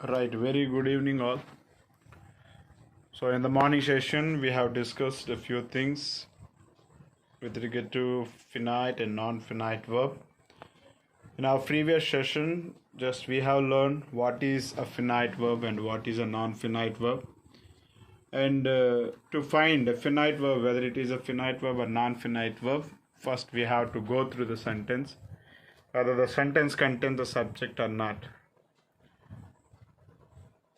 Right, very good evening, all. So, in the morning session, we have discussed a few things with regard to finite and non finite verb. In our previous session, just we have learned what is a finite verb and what is a non finite verb. And to find a finite verb, whether it is a finite verb or non finite verb, first we have to go through the sentence, whether the sentence contains the subject or not.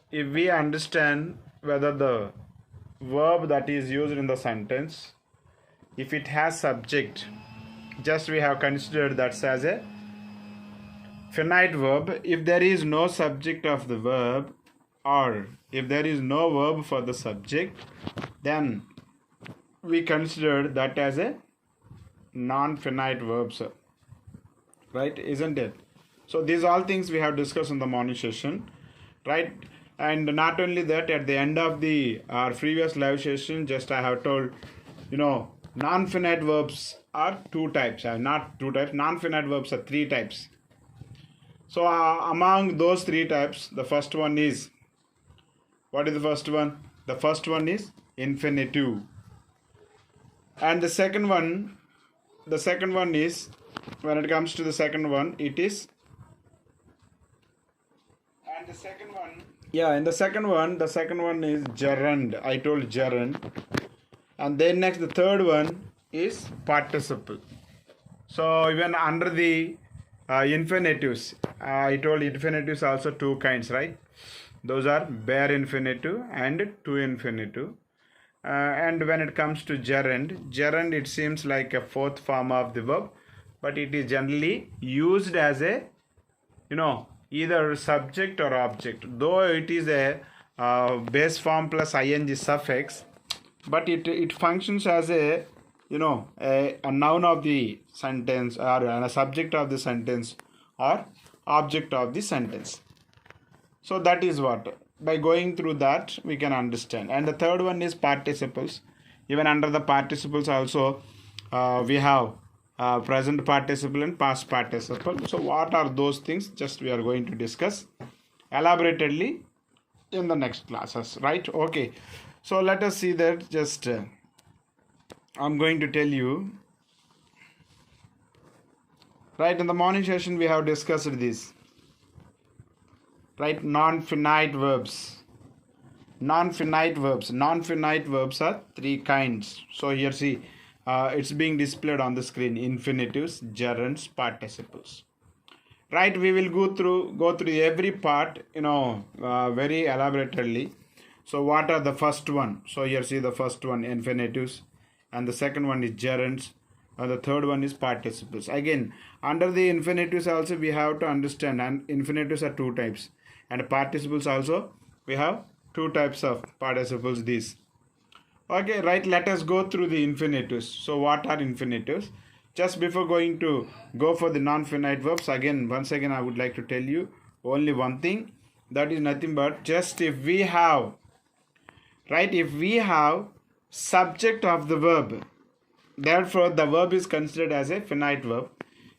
If we understand whether the verb that is used in the sentence, if it has subject, just we have considered that as a finite verb. If there is no subject of the verb, or if there is no verb for the subject, then we consider that as a non-finite verb, sir. Right, isn't it? So these all things we have discussed in the morning session, right? And not only that, at the end of the our previous live session, just I have told, non-finite verbs are two types. Not two types. Non-finite verbs are three types. So among those three types, the first one is, what is the first one? The first one is infinitive. And the second one is, when it comes to the second one, it is, and the second one, in the second one is gerund. I told gerund. And then next, the third one is participle. So even under the infinitives, I told infinitives also two kinds, right? Those are bare infinitive and to infinitive. And when it comes to gerund, it seems like a fourth form of the verb, but it is generally used as a, either subject or object. Though it is a base form plus ing suffix, but it functions as a noun of the sentence, or a subject of the sentence, or object of the sentence. So that is what, by going through that, we can understand. And the third one is participles. Even under the participles also, we have present participle and past participle. So what are those things? Just we are going to discuss elaboratedly in the next classes, right? Okay. So let us see that. Just I'm going to tell you. Right, in the morning session we have discussed this. Right, non-finite verbs. Non-finite verbs are three kinds. So here see, it's being displayed on the screen: infinitives, gerunds, participles. Right, we will go through every part, very elaborately. So what are the first one? So here see the first one, infinitives, and the second one is gerunds, and the third one is participles. Again, under the infinitives also we have to understand, and infinitives are two types, and participles also we have two types of participles. These. Okay, right, let us go through the infinitives. So what are infinitives? Just before going to go for the non-finite verbs, once again I would like to tell you only one thing. That is nothing but, just if we have subject of the verb, therefore the verb is considered as a finite verb.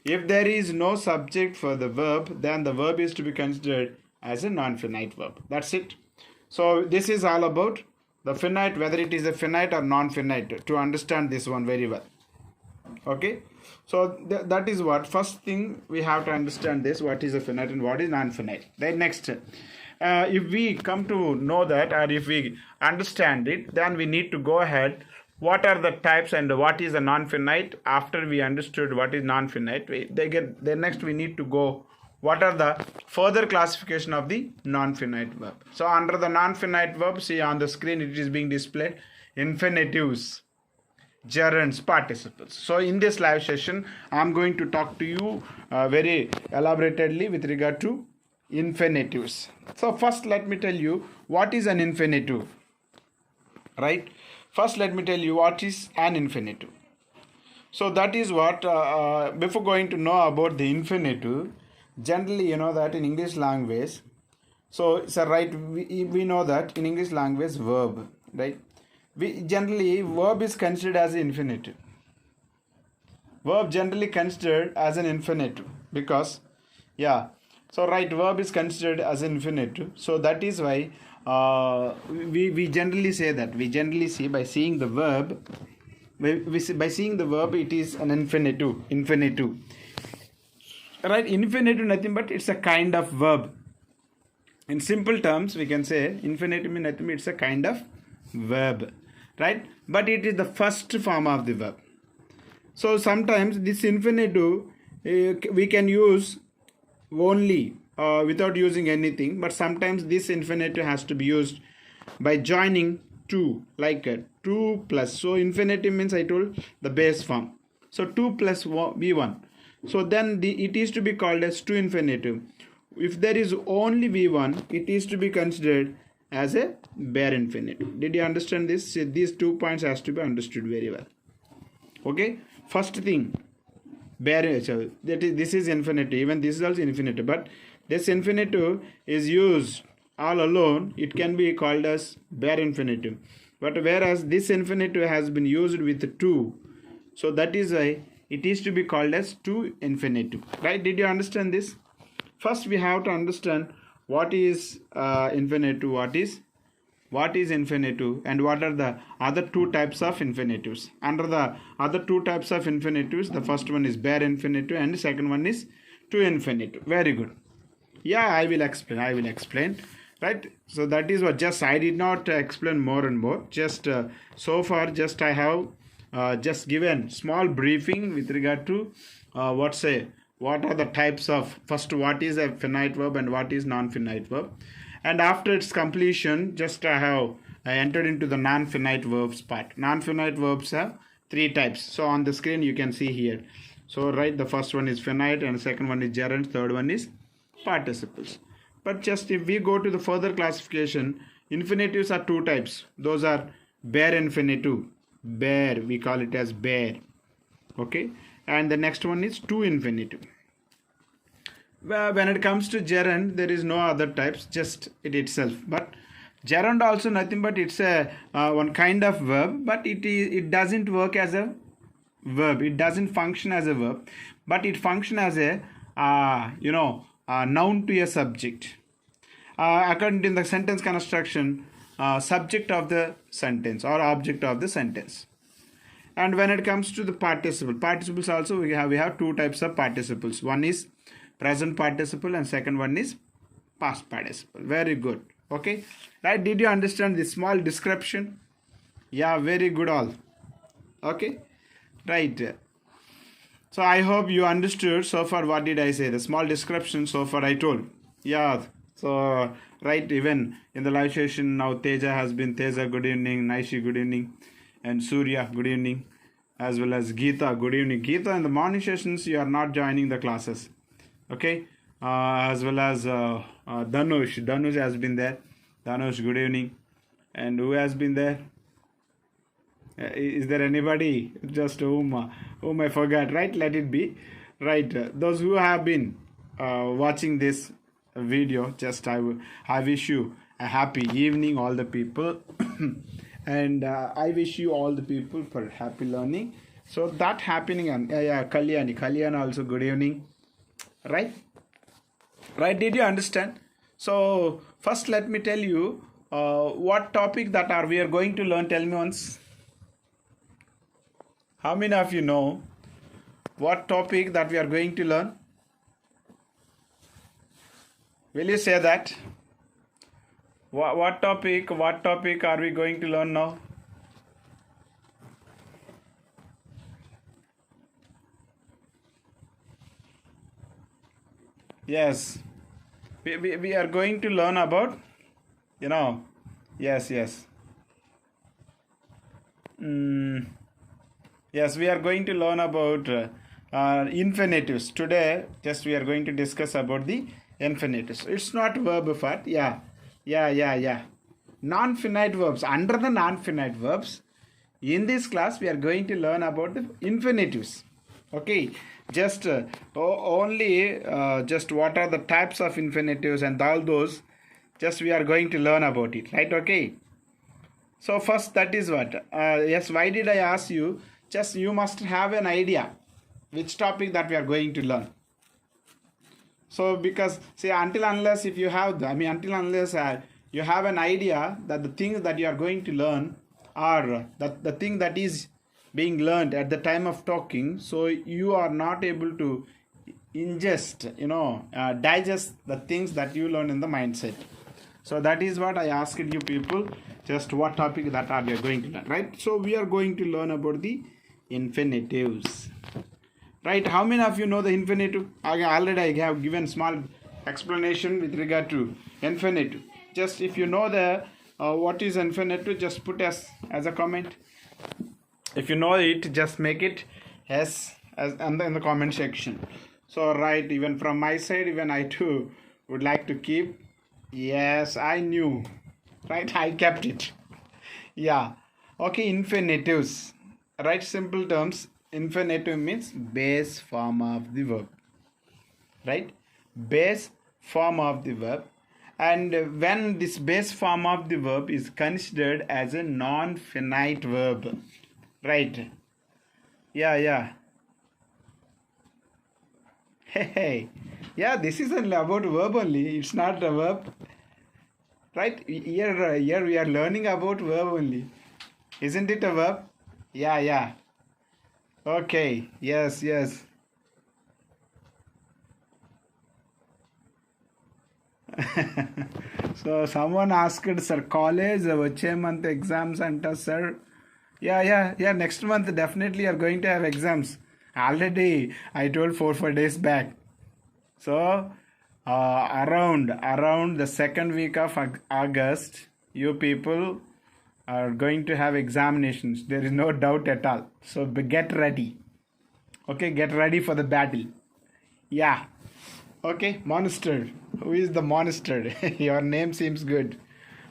If there is no subject for the verb, then the verb is to be considered as a non-finite verb. That's it. So this is all about the finite, whether it is a finite or non-finite, to understand this one very well. Okay, so that is what first thing we have to understand, this what is a finite and what is non-finite. Then next, if we come to know that, or if we understand it, then we need to go ahead. What are the types and what is a non-finite? After we understood what is non-finite, then next we need to go, what are the further classification of the non-finite verb. So under the non-finite verb, see on the screen it is being displayed: infinitives, gerunds, participles. So in this live session, I am going to talk to you very elaborately with regard to infinitives. So first let me tell you what is an infinitive. Right? First let me tell you what is an infinitive. So that is what, before going to know about the infinitive, generally that in English language, so right, we know that in English language verb, right, we generally verb is considered as an infinitive. Verb generally considered as an infinitive because So right, verb is considered as an infinitive. So that is why we generally say that. We generally see by seeing the verb, by seeing the verb, it is an infinitive. Infinitive. Right, infinitive nothing but it's a kind of verb. In simple terms, we can say infinitive means nothing but it's a kind of verb. Right, but it is the first form of the verb. So sometimes this infinitive we can use only without using anything, but sometimes this infinitive has to be used by joining two, like 2 plus. So infinitive means, I told, the base form. So 2 plus v1. So then it is to be called as 2 infinitive. If there is only v1, it is to be considered as a bare infinitive. Did you understand this? These 2 points has to be understood very well. Okay, first thing, bare, so this is infinitive, even this is also infinitive, but this infinitive is used all alone, it can be called as bare infinitive. But whereas this infinitive has been used with 2, so that is why it is to be called as 2 infinitive. Right, did you understand this? First we have to understand what is infinitive, what is infinitive, and what are the other 2 types of infinitives. Under the other 2 types of infinitives, the first one is bare infinitive and the second one is 2 infinitive. Very good. Yeah, I will explain. Right, so that is what, just I did not explain more and more, just so far just I have just given small briefing with regard to what are the types of, first what is a finite verb and what is non-finite verb, and after its completion just I entered into the non-finite verbs part. Non-finite verbs have 3 types, so on the screen you can see here. So right, the first one is finite and the second one is gerund, third one is participles. But just if we go to the further classification, infinitives are 2 types. Those are bare infinitive, bare, we call it as bare. Okay, and the next one is 2 infinitive. Well, when it comes to gerund, there is no other types, just it itself. But gerund also nothing but it's a one kind of verb, but it doesn't work as a verb. It doesn't function as a verb, but it functions as a noun to a subject. According to the sentence construction, subject of the sentence or object of the sentence. And when it comes to the participles also we have 2 types of participles. One is present participle and second one is past participle. Very good. Okay, right, did you understand this small description? Yeah, very good all. Okay, right, so I hope you understood so far. What did I say? The small description so far I told. Yeah, so right, even in the live session now Teja has been. Teja, good evening. Naishi, good evening. And Surya, good evening. As well as Geeta, good evening. Geeta, in the morning sessions you are not joining the classes. Okay, as well as Dhanush has been there. Dhanush, good evening. And who has been there? Is there anybody just whom I forgot? Right, let it be. Right, those who have been watching this video, just I wish you a happy evening, all the people. And I wish you all the people for happy learning. So that happening, and Kalyani also good evening. Right, did you understand? So first let me tell you what topic that we are going to learn. Tell me once, how many of you know what topic that we are going to learn? Will you say that? What topic are we going to learn now? Yes, we are going to learn about, yes. Yes, we are going to learn about infinitives. Today, just we are going to discuss about the infinitives. It's not verb part. Yeah. Non-finite verbs. Under the non-finite verbs, in this class, we are going to learn about the infinitives. Okay, just only just what are the types of infinitives and all those, just we are going to learn about it, right? Okay, so first, that is what yes, why did I ask you? Just you must have an idea which topic that we are going to learn. So because see, until unless if you have until unless you have an idea that the things that you are going to learn are the thing that is being learned at the time of talking, so you are not able to ingest, digest the things that you learn in the mindset. So that is what I asked you people, just what topic that are you going to learn, right? So we are going to learn about the infinitives, right? How many of you know the infinitive? Already I have given small explanation with regard to infinitive. Just if you know the what is infinitive, just put as a comment. If you know it, just make it as in the comment section. So right, even from my side, even I too would like to keep. Yes, I knew, right? I kept it. Yeah. Okay, infinitives, right? Simple terms. Infinitive means base form of the verb, right? Base form of the verb. And when this base form of the verb is considered as a non-finite verb, right? Yeah. Hey, yeah, this is about verb only. It's not a verb, right? Here we are learning about verb only. Isn't it a verb? Yeah. Okay, yes. So someone asked, sir, college, vache month exams anta, sir. Yeah. Next month definitely are going to have exams. Already I told 4 days back. So around the second week of August, you people are going to have examinations. There is no doubt at all. So get ready. Okay, get ready for the battle. Yeah. Okay, monster. Who is the monster? Your name seems good.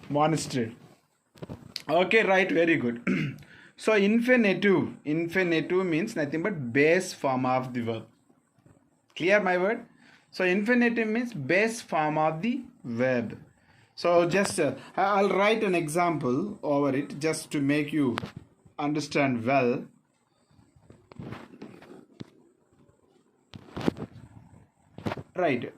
Monster. Okay, right, very good. So infinitive means nothing but base form of the verb. Clear my word? So infinitive means base form of the verb. So just I'll write an example over it just to make you understand well. Right.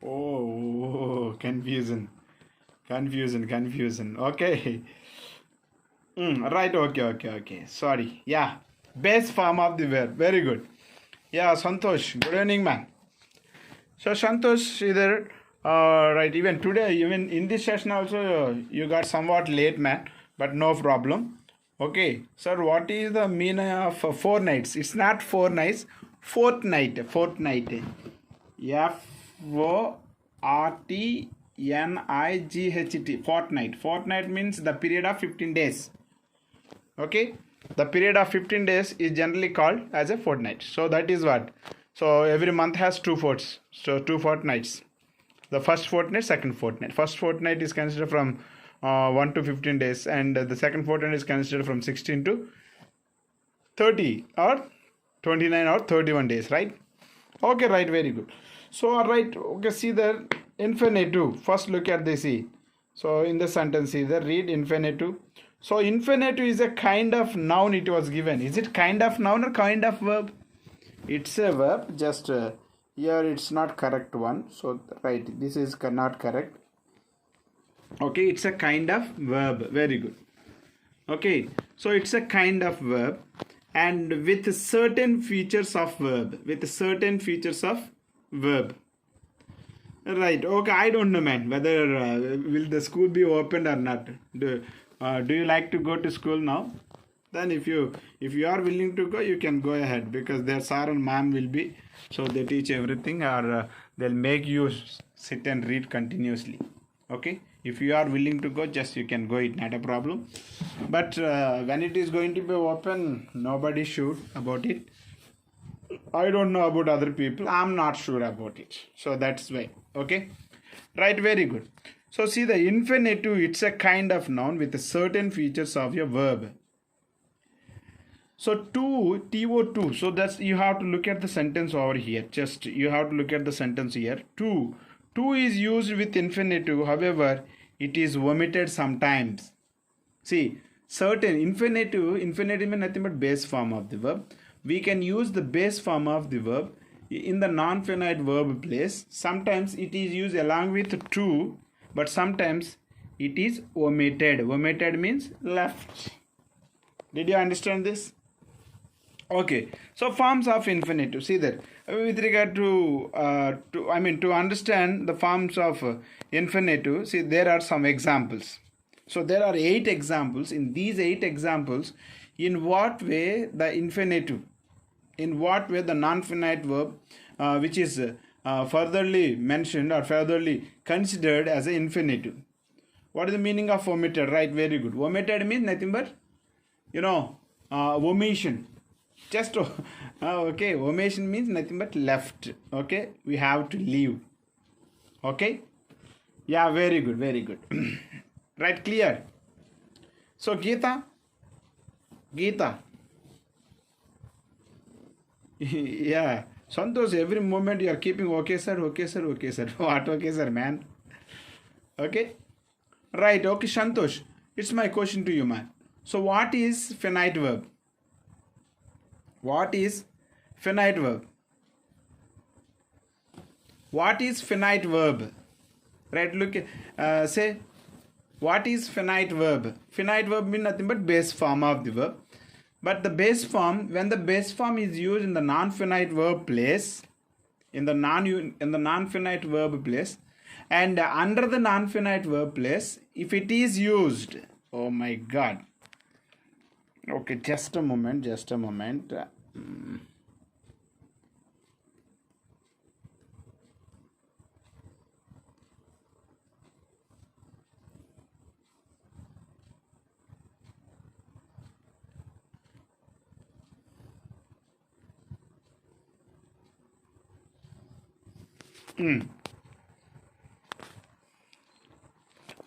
Oh, confusion. Okay. Right, okay. Sorry. Yeah. Base form of the verb. Very good. Yeah, Santosh. Good evening, man. So, Santosh, either, right, even today, even in this session also, you got somewhat late, man. But no problem. Okay. Sir, what is the meaning of 4 nights? It's not 4 nights. Fortnight. Fortnight. Fortnight means the period of 15 days. Okay, the period of 15 days is generally called as a fortnight. So that is what. So every month has 2 forts. So 2 fortnights. The first fortnight, second fortnight. First fortnight is considered from 1 to 15 days, and the second fortnight is considered from 16 to 30 or 29 or 31 days, right? Okay, right, very good. So all right, okay, see the infinitive. First look at this. So in the sentence either read infinitive. So infinitive is a kind of noun it was given. Is it kind of noun or kind of verb? It's a verb. Just here it's not correct one. So right, this is not correct. Okay, it's a kind of verb. Very good. Okay, so it's a kind of verb and with certain features of verb. Right. Okay. I don't know, man. Whether will the school be opened or not? Do you like to go to school now? Then if you are willing to go, you can go ahead because their sir and ma'am will be. So they teach everything, or they'll make you sit and read continuously. Okay. If you are willing to go, just you can go. It not a problem. But when it is going to be open, nobody sure about it. I don't know about other people. I'm not sure about it. So that's why. Okay. Right. Very good. So see the infinitive. It's a kind of noun with certain features of your verb. So TO2. So that's you have to look at the sentence over here. Just you have to look at the sentence here. To is used with infinitive. However, it is omitted sometimes. See, certain infinitive means nothing but base form of the verb. We can use the base form of the verb in the non-finite verb place. Sometimes it is used along with to, but sometimes it is omitted. Omitted means left. Did you understand this? Okay, so forms of infinitive. See that with regard to to understand the forms of infinitive. See, there are some examples. So there are 8 examples. In these 8 examples, in what way the infinitive, in what way the non-finite verb, which is furtherly mentioned or furtherly considered as an infinitive. What is the meaning of omitted? Right, very good. Omitted means nothing but omission. Just okay, omission means nothing but left. Okay, we have to leave. Okay, yeah, very good, very good. Right, clear. So Geeta yeah, Santosh, every moment you are keeping okay sir. What okay sir, man? Okay, right. Okay, Santosh, it's my question to you, man. So what is finite verb? What is finite verb? What is finite verb? Right, look, say, what is finite verb? Finite verb means nothing but base form of the verb. But the base form, when the base form is used in the non-finite verb place, in the non-finite verb place, and under the non-finite verb place, if it is used, oh my God. Okay, just a moment.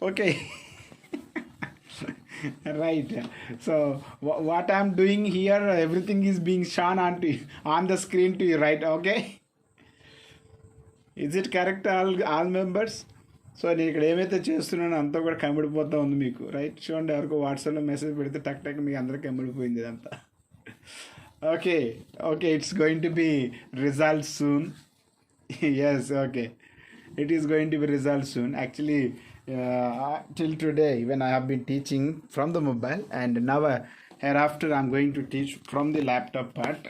Okay. Right. So what I'm doing here, everything is being shown on the screen to you, right? Okay. Is it correct, all members? So నేను ఇక్కడ ఏమైతే చేస్తున్నానో అంతా కూడా కమిడిపోతూ ఉంది మీకు, right? చూడండి, ఎవరికో వాట్సాప్లో మెసేజ్ పెడితే టక్ మీకు అందరికీ కమిడిపోయింది ఇదంతా. Okay, it's going to be result soon. Yes, okay. It is going to be resolved soon. Actually, till today, when I have been teaching from the mobile, and now hereafter I'm going to teach from the laptop part.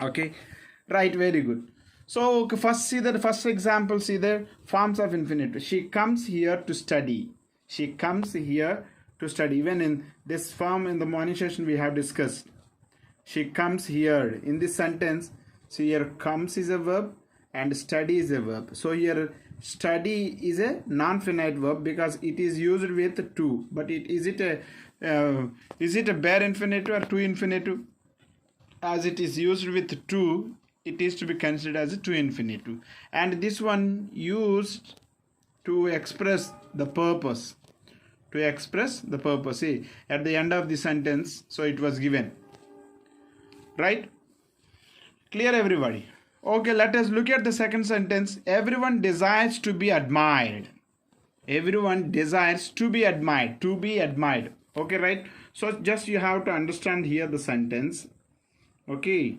Okay, right, very good. So, first see the first example, see the forms of infinitive. She comes here to study. She comes here to study. Even in this form in the morning session we have discussed. She comes here. In this sentence, see here, comes is a verb and study is a verb. So here study is a non-finite verb because it is used with to. But is it a bare infinitive or to infinitive? As it is used with to, it is to be considered as a to infinitive. And this one used to express the purpose. To express the purpose. See, at the end of the sentence, so it was given. Right? Clear, everybody? Okay, let us look at the second sentence. Everyone desires to be admired. Everyone desires to be admired. To be admired. Okay, right? So just you have to understand here the sentence. Okay.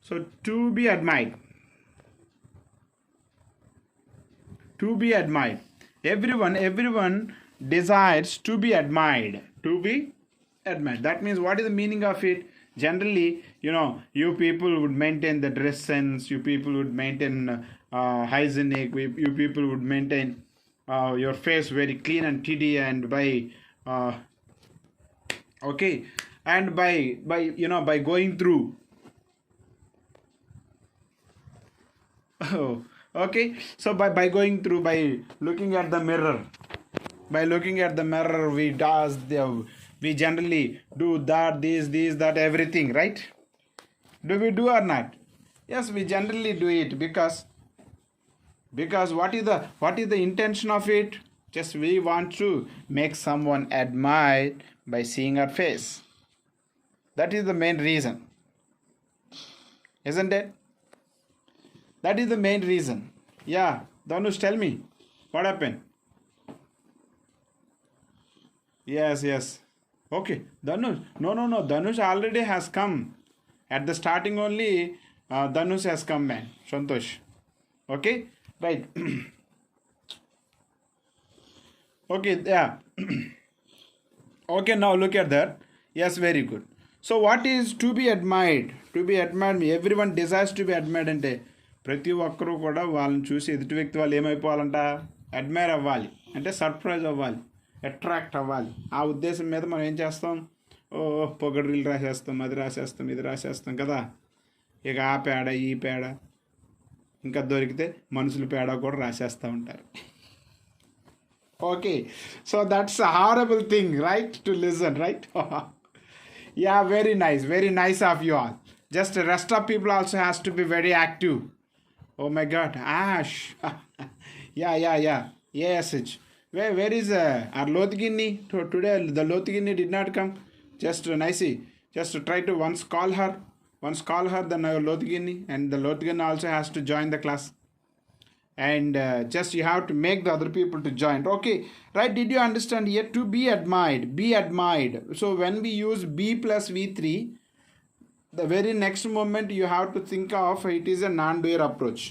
So to be admired. To be admired. Everyone desires to be admired. To be admired. That means, what is the meaning of it? Generally, you people would maintain the dress sense. You people would maintain hygienic. You people would maintain your face very clean and tidy, and by okay, and by going through. Oh, okay. So by going through, by looking at the mirror. By looking at the mirror, we generally do that, this, that, everything, right? Do we do or not? Yes, we generally do it because what is the intention of it? Just we want to make someone admired by seeing our face. That is the main reason, isn't it? That is the main reason. Yeah, Dhanush, tell me. What happened? Yes. Okay, Dhanush. No. Dhanush already has come. At the starting only, Dhanush has come, man. Santosh. Okay, right. Okay, yeah. Okay, now look at that. Yes, very good. So what is to be admired? To be admired, everyone desires to be admired అంటే ప్రతి ఒక్కరూ కూడా వాళ్ళని చూసి ఎదుటి వ్యక్తి వాళ్ళు ఏమైపోవాలంట, admire అవ్వాలి, అంటే సర్ప్రైజ్ అవ్వాలి, అట్రాక్ట్ అవ్వాలి. ఆ ఉద్దేశం మీద మనం ఏం చేస్తాం, పొగడ్రీలు రాసేస్తాం, అది రాసేస్తాం, ఇది రాసేస్తాం కదా. ఇక ఆ పేడ ఈ పేడ ఇంకా దొరికితే మనుషుల పేడ కూడా రాసేస్తూ ఉంటారు. Okay, so that's a horrible thing, right? To listen, right? Yeah, very nice of you all. Just the rest of people also has to be very active. Oh my God, Ash. Yeah. Yes, where is our Lothgini? Today the Lothgini did not come. Just nicey. Just try to once call her, then Lothgini, and the Lothgini also has to join the class. And just you have to make the other people to join. Okay, right? Did you understand here? To be admired. So when we use be plus v3, the very next moment you have to think of it is a non-doer approach.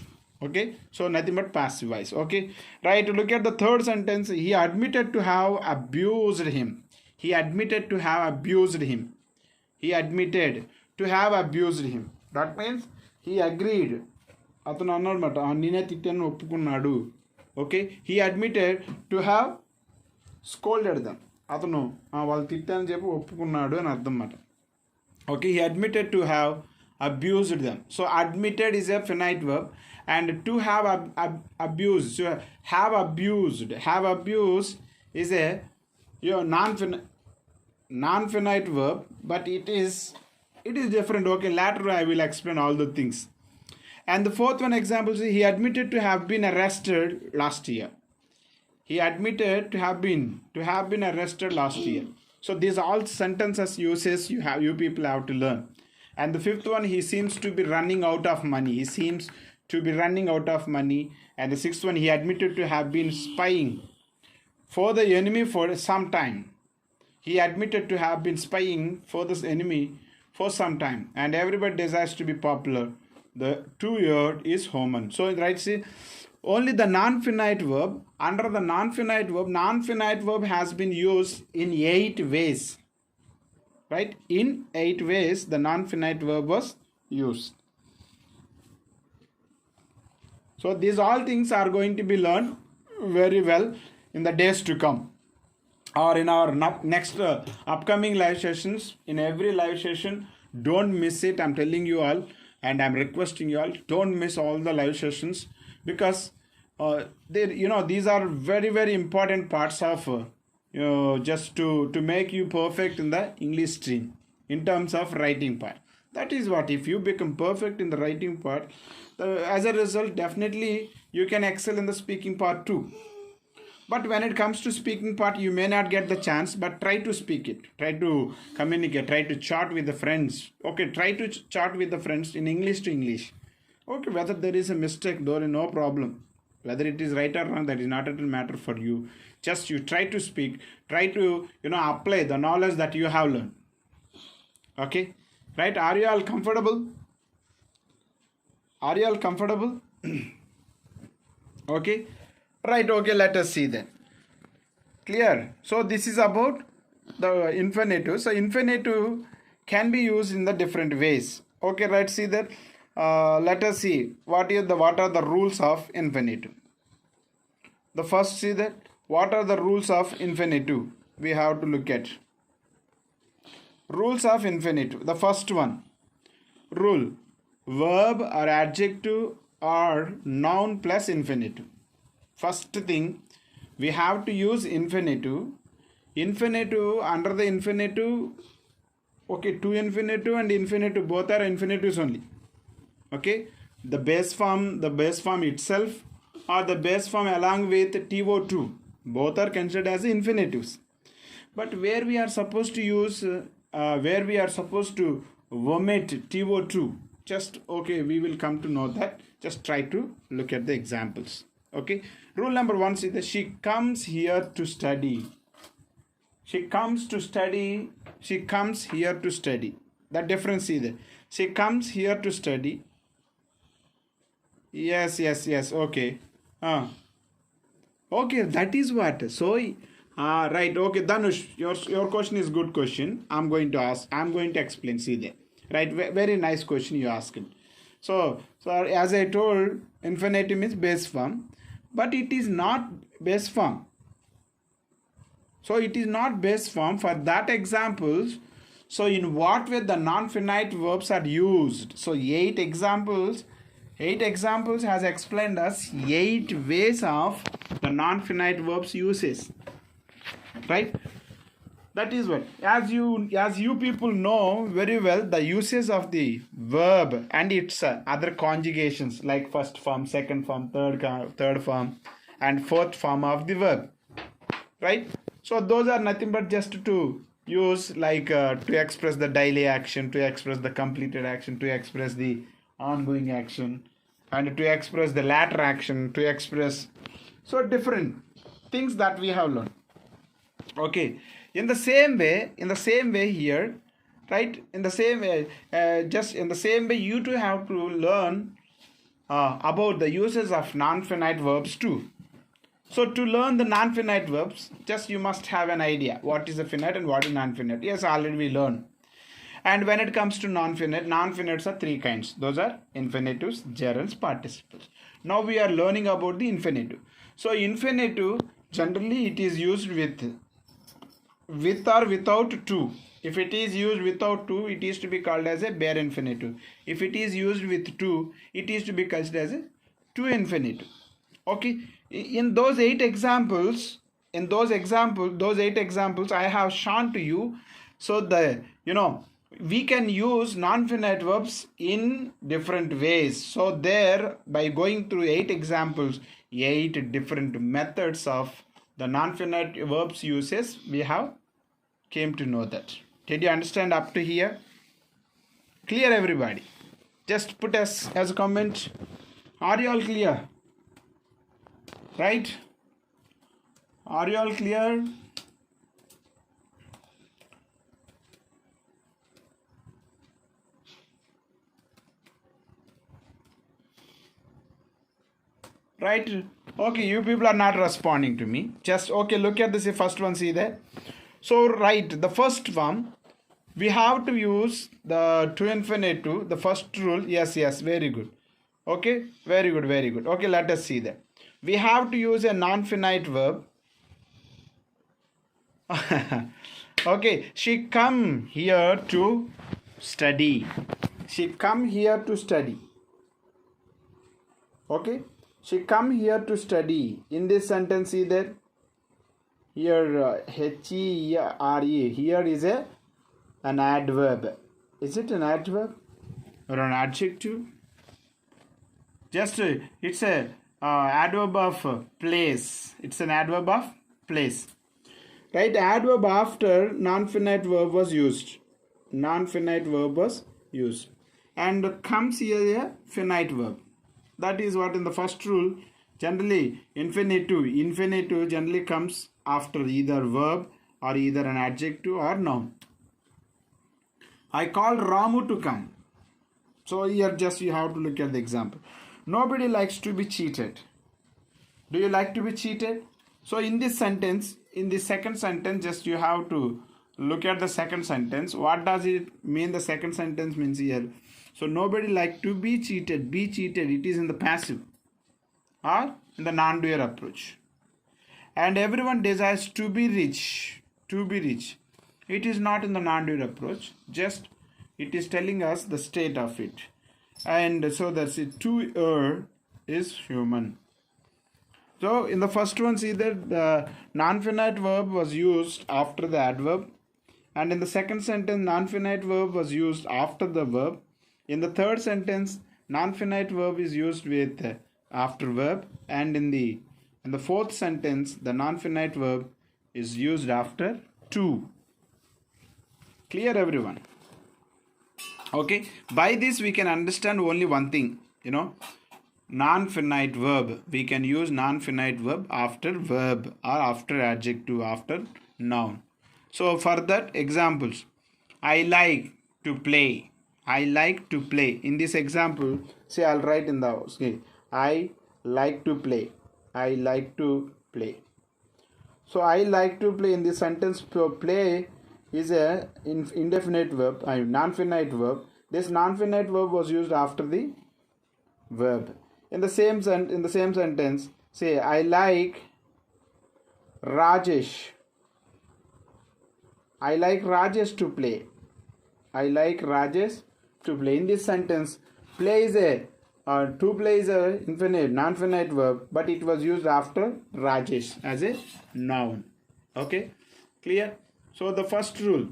Okay, so nothing but passive voice. Okay, right? Look at the third sentence. He admitted to have abused him. He admitted to have abused him. That means he agreed. అతను అన్నమాట, నేనే తిట్టాను ఒప్పుకున్నాడు. Okay, he admitted to have scolded them. అతను వాళ్ళు తిట్టానని చెప్పి ఒప్పుకున్నాడు అని అర్థం అన్నమాట. Okay, he admitted to have abused them. So admitted is a finite verb and to have abuse. So have abuse is a non-finite verb, but it is different. Okay, later I will explain all the things. And the fourth one example is he admitted to have been arrested last year. So these all sentences uses you people have to learn. And the fifth one, he seems to be running out of money. And the sixth one, he admitted to have been spying for the enemy for some time. He admitted to have been spying for this enemy for some time. And everybody desires to be popular. The two-year is Homan. So right, see, only the non-finite verb. Under the non-finite verb has been used in 8 ways. Right? In 8 ways the non-finite verb was used. So these all things are going to be learned very well in the days to come, or in our next upcoming live sessions. In every live session, don't miss it. I'm telling you all, and I'm requesting you all, don't miss all the live sessions, because these are very, very important parts of just to make you perfect in the English stream in terms of writing part. That is what, if you become perfect in the writing part, as a result, definitely you can excel in the speaking part too. But when it comes to speaking part, you may not get the chance, but try to speak it. Try to communicate. Try to chat with the friends. Okay, try to chat with the friends in English to English. Okay, whether there is a mistake, there is no problem. Whether it is right or wrong, that is not a matter for you. Just you try to speak. Try to, apply the knowledge that you have learned. Okay, right? Are you all comfortable? Okay. Right, okay, let us see then. Clear? So this is about the infinitive. So infinitive can be used in the different ways. Okay, right, see that. Let us see what are the rules of infinitive. The first, see that what are the rules of infinitive we have to look at. Rules of infinitive. The first one, rule, verb or adjective or noun plus infinitive. First thing, we have to use infinitive. Under the infinitive, okay, to infinitive and infinitive, both are infinitives only. Okay, the base form itself, or the base form along with to, both are considered as infinitives. But where we are supposed to use, omit to, just, okay, we will come to know that. Just try to look at the examples. Okay. Rule number 1 is that she comes here to study. She comes to study. She comes here to study. The difference is there. She comes here to study. Yes. Okay. Okay, that is what. So, right. Okay, Dhanush, your question is good question. I'm going to ask. I'm going to explain. See there. Right. Very nice question you asked. So as I told, infinitive is base form, but it is not base form. So it is not base form for that examples. So in what way the non-finite verbs are used? So 8 examples has explained us 8 ways of the non-finite verbs uses. Right? That is what, as you people know very well, the uses of the verb and its other conjugations like first form, second form, third form, and fourth form of the verb. Right? So those are nothing but just to use like to express the daily action, to express the completed action, to express the ongoing action, and to express the latter action, to express so different things that we have learned. Okay. In the same way here, right? In the same way, just in the same way, you too have to learn about the uses of non-finite verbs too. So to learn the non-finite verbs, just you must have an idea what is a finite and what is non-finite. Yes, already we learned. And when it comes to non-finite, non-finites are 3 kinds. Those are infinitives, gerunds, participles. Now we are learning about the infinitive. So infinitive, generally it is used with or without to. If it is used without to, it is to be called as a bare infinitive. If it is used with to, it is to be considered as a to infinitive. Okay. In those 8 examples, those 8 examples I have shown to you. So we can use non-finite verbs in different ways. So there, by going through 8 examples, 8 different methods of the non-finite verbs uses, we have came to know that. Did you understand up to here? Clear, everybody? Just put as a comment. Are you all clear? Right? Are you all clear? Right? Okay, you people are not responding to me. Just okay, look at this first one, see there. So right, the first one, we have to use the to infinitive, the first rule. Yes, very good. Okay, very good. Okay, let us see that. We have to use a non-finite verb. Okay, she come here to study. She come here to study. Okay, she come here to study. In this sentence, see that here H-E-R-E, here is an adverb. Is it an adverb or an adjective? Just it's a adverb of place. It's an adverb of place. Right? Adverb after non-finite verb was used. Non-finite verb was used. And comes here a finite verb. That is what in the first rule. Generally, infinitive generally comes after either verb or either an adjective or noun. I called Ramu to come. So here just you have to look at the example. Nobody likes to be cheated. Do you like to be cheated? So in this sentence, in the second sentence, just you have to look at the second sentence. What does it mean? The second sentence means here. So nobody like to be cheated. Be cheated. It is in the passive or in the non-doer approach. And everyone desires to be rich. To be rich. It is not in the non-doer approach. Just it is telling us the state of it. And so that's it. To err is human. So in the first one, see that the non-finite verb was used after the adverb. And in the second sentence, non-finite verb was used after the verb. In the third sentence, non-finite verb is used with after verb. And in the fourth sentence, the non-finite verb is used after to. Clear, everyone? Okay. By this, we can understand only one thing. non-finite verb. We can use non-finite verb after verb or after adjective, after noun. So for that, examples: I like to play. I like to play. In this example, say I'll write in the house. Okay. I like to play. I like to play. So I like to play in this sentence. Play is a indefinite verb, non-finite verb. This non-finite verb was used after the verb. In the same sentence, say I like Rajesh. I like Rajesh to play. I like Rajesh to play. In this sentence, play is to play is a non-finite verb, but it was used after Rajesh as a noun. Okay, clear? So the first rule.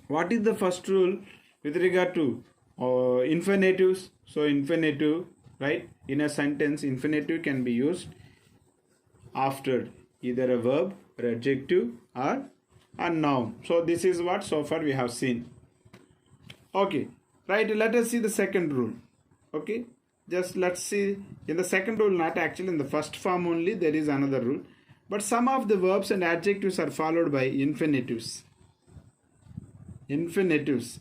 What is the first rule with regard to infinitives? So infinitive, right? In a sentence, infinitive can be used after either a verb, or adjective, or a noun. So this is what so far we have seen. Okay, right, let us see the second rule. Okay, just let's see in the second rule, not actually in the first form only, there is another rule. But some of the verbs and adjectives are followed by infinitives. Infinitives.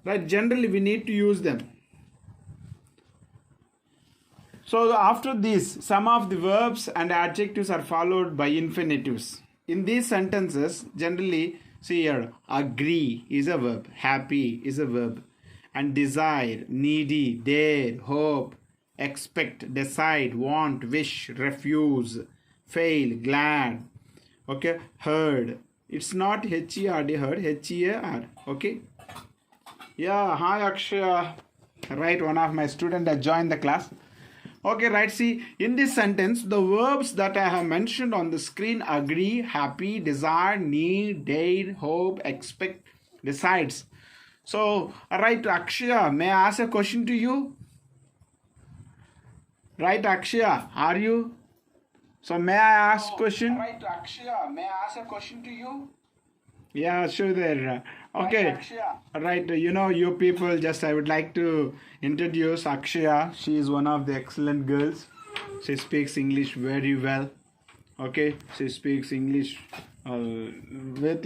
Right, generally we need to use them. So after this, some of the verbs and adjectives are followed by infinitives. In these sentences, generally, see here, agree is a verb, happy is a verb, and desire, needy, dare, hope, expect, decide, want, wish, refuse, fail, glad, okay, heard. It's not H-E-R-D, heard, H-E-A-R, okay. Yeah, hi Akshaya. Right, one of my students has joined the class. Okay, right, see, in this sentence, the verbs that I have mentioned on the screen: agree, happy, desire, need, dare, hope, expect, decides. So, right, Akshaya, may I ask a question to you? Right, Akshaya, are you? So, may I ask a question? Right, Akshaya, may I ask a question to you? Yeah, sure there. Okay. Right, you people, just I would like to introduce Akshaya. She is one of the excellent girls. She speaks English very well. Okay, she speaks English with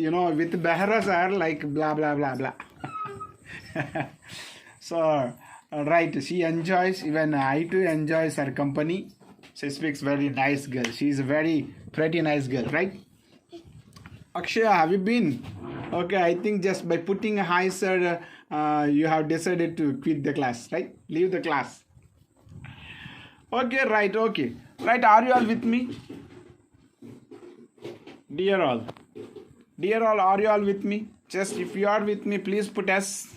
Behara sir, like blah blah blah blah. So, right, she enjoys, even I too enjoys her company. She speaks very nice girl. She is a very pretty nice girl, right? Akshaya, have you been? Okay, I think just by putting a hi sir, you have decided to quit the class, right? Leave the class. Okay, right, okay. Right, are you all with me? Dear all, are you all with me? Just if you are with me, please put S.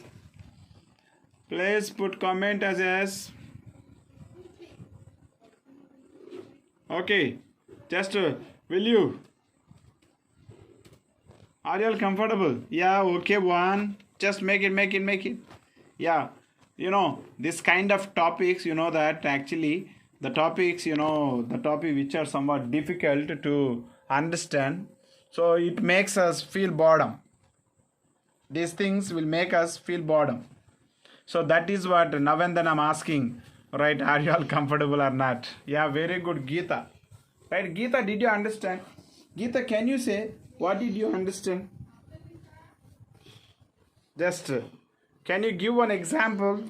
Please put comment as S. Okay, just will you? Are you all comfortable? Yeah, okay, one. Just make it. Yeah, this kind of topics, that actually the topics, the topic which are somewhat difficult to understand. So it makes us feel boredom. These things will make us feel boredom. So that is what now and then I'm asking, right? Are you all comfortable or not? Yeah, very good, Geeta. Right, Geeta, did you understand? Geeta, can you say, what did you understand? Just, can you give one example?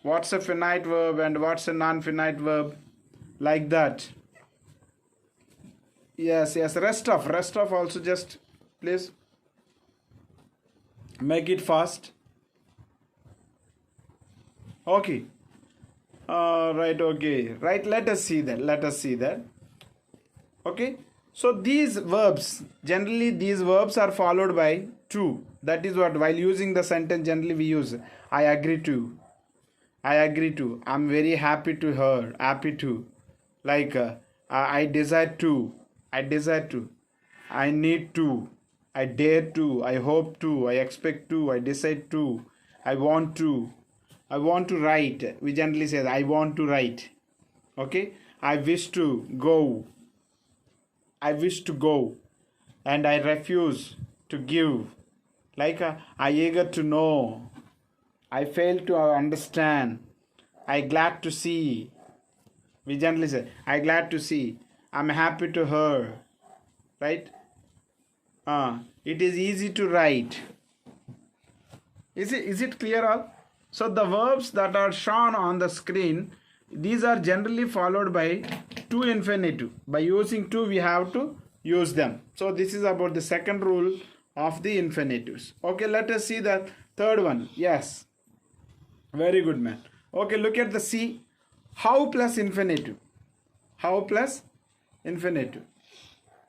What's a finite verb and what's a non-finite verb? Like that. Yes, rest of also, just please make it fast. Okay. Right, okay. Right, let us see that. Okay. So these verbs, generally these verbs are followed by to. That is what, while using the sentence, generally we use I agree to. I'm very happy to her. Happy to. Like I desire to. I need to. I dare to. I hope to. I expect to. I decide to. I want to. I want to write. We generally say I want to write. Okay. I wish to go. And I refuse to give. Like I eager to know. I fail to understand. I glad to see. We generally say, I glad to see. I'm happy to hear. Right? It is easy to write. Is it clear all? So the verbs that are shown on the screen, these are generally followed by to infinitive. By using to, we have to use them. So this is about the second rule of the infinitives. Okay, let us see the third one. Yes. Very good, man. Okay, look at the C. How plus infinitive. How plus infinitive.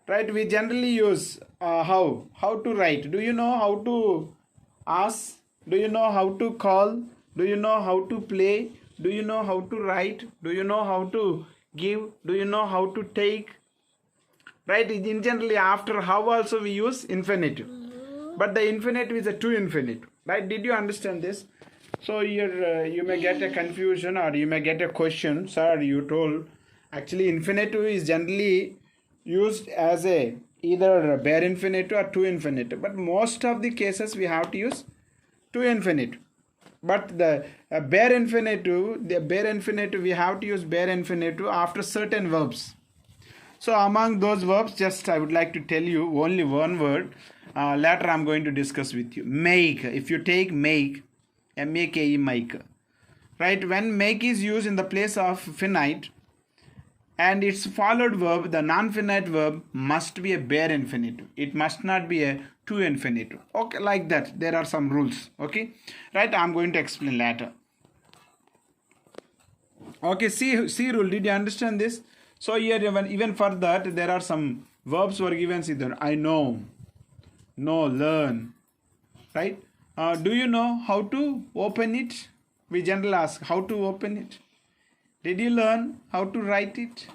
Right, we generally use how. How to write. Do you know how to ask? Do you know how to call? Do you know how to play? Do you know how to write? Do you know how to give? Do you know how to take? Right, in generally after how also we use infinitive. But the infinitive is a to infinitive. Right, did you understand this? So here you may get a confusion or you may get a question. Sir, you told actually infinitive is generally used as a either bare infinitive or to infinitive. But most of the cases we have to use to infinitive. But the bare infinitive, we have to use bare infinitive after certain verbs. So among those verbs, just I would like to tell you only one word. Later I'm going to discuss with you. Make. If you take make, M-A-K-E, make. Right? When make is used in the place of finite and its followed verb, the non-finite verb must be a bare infinitive. It must not be a to infinitive. Okay, like that. There are some rules. Okay. Right? I'm going to explain later. Okay, C rule. Did you understand this? So here even for that there are some verbs were given. See there. I know, learn. Right? Do you know how to open it? We generally ask how to open it. Did you learn how to write it?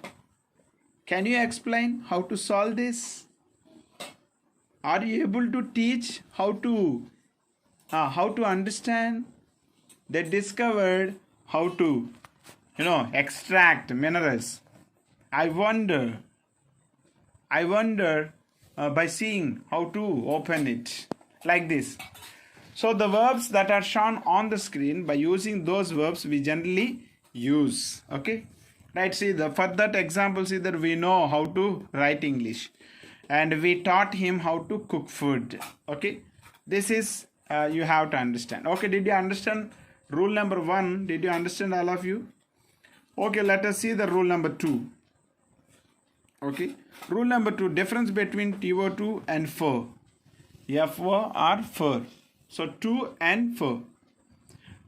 Can you explain how to solve this? Are you able to teach how to understand? They discovered how to, extract minerals. I wonder by seeing how to open it. Like this. So the verbs that are shown on the screen, by using those verbs we generally use. Okay. Right. See for that example, see that we know how to write English. And we taught him how to cook food. Okay. This is you have to understand. Okay. Did you understand rule number 1? Did you understand all of you? Okay. Let us see the rule number 2. Okay. Rule number 2. Difference between TO2 and for. FO or for. So to and for.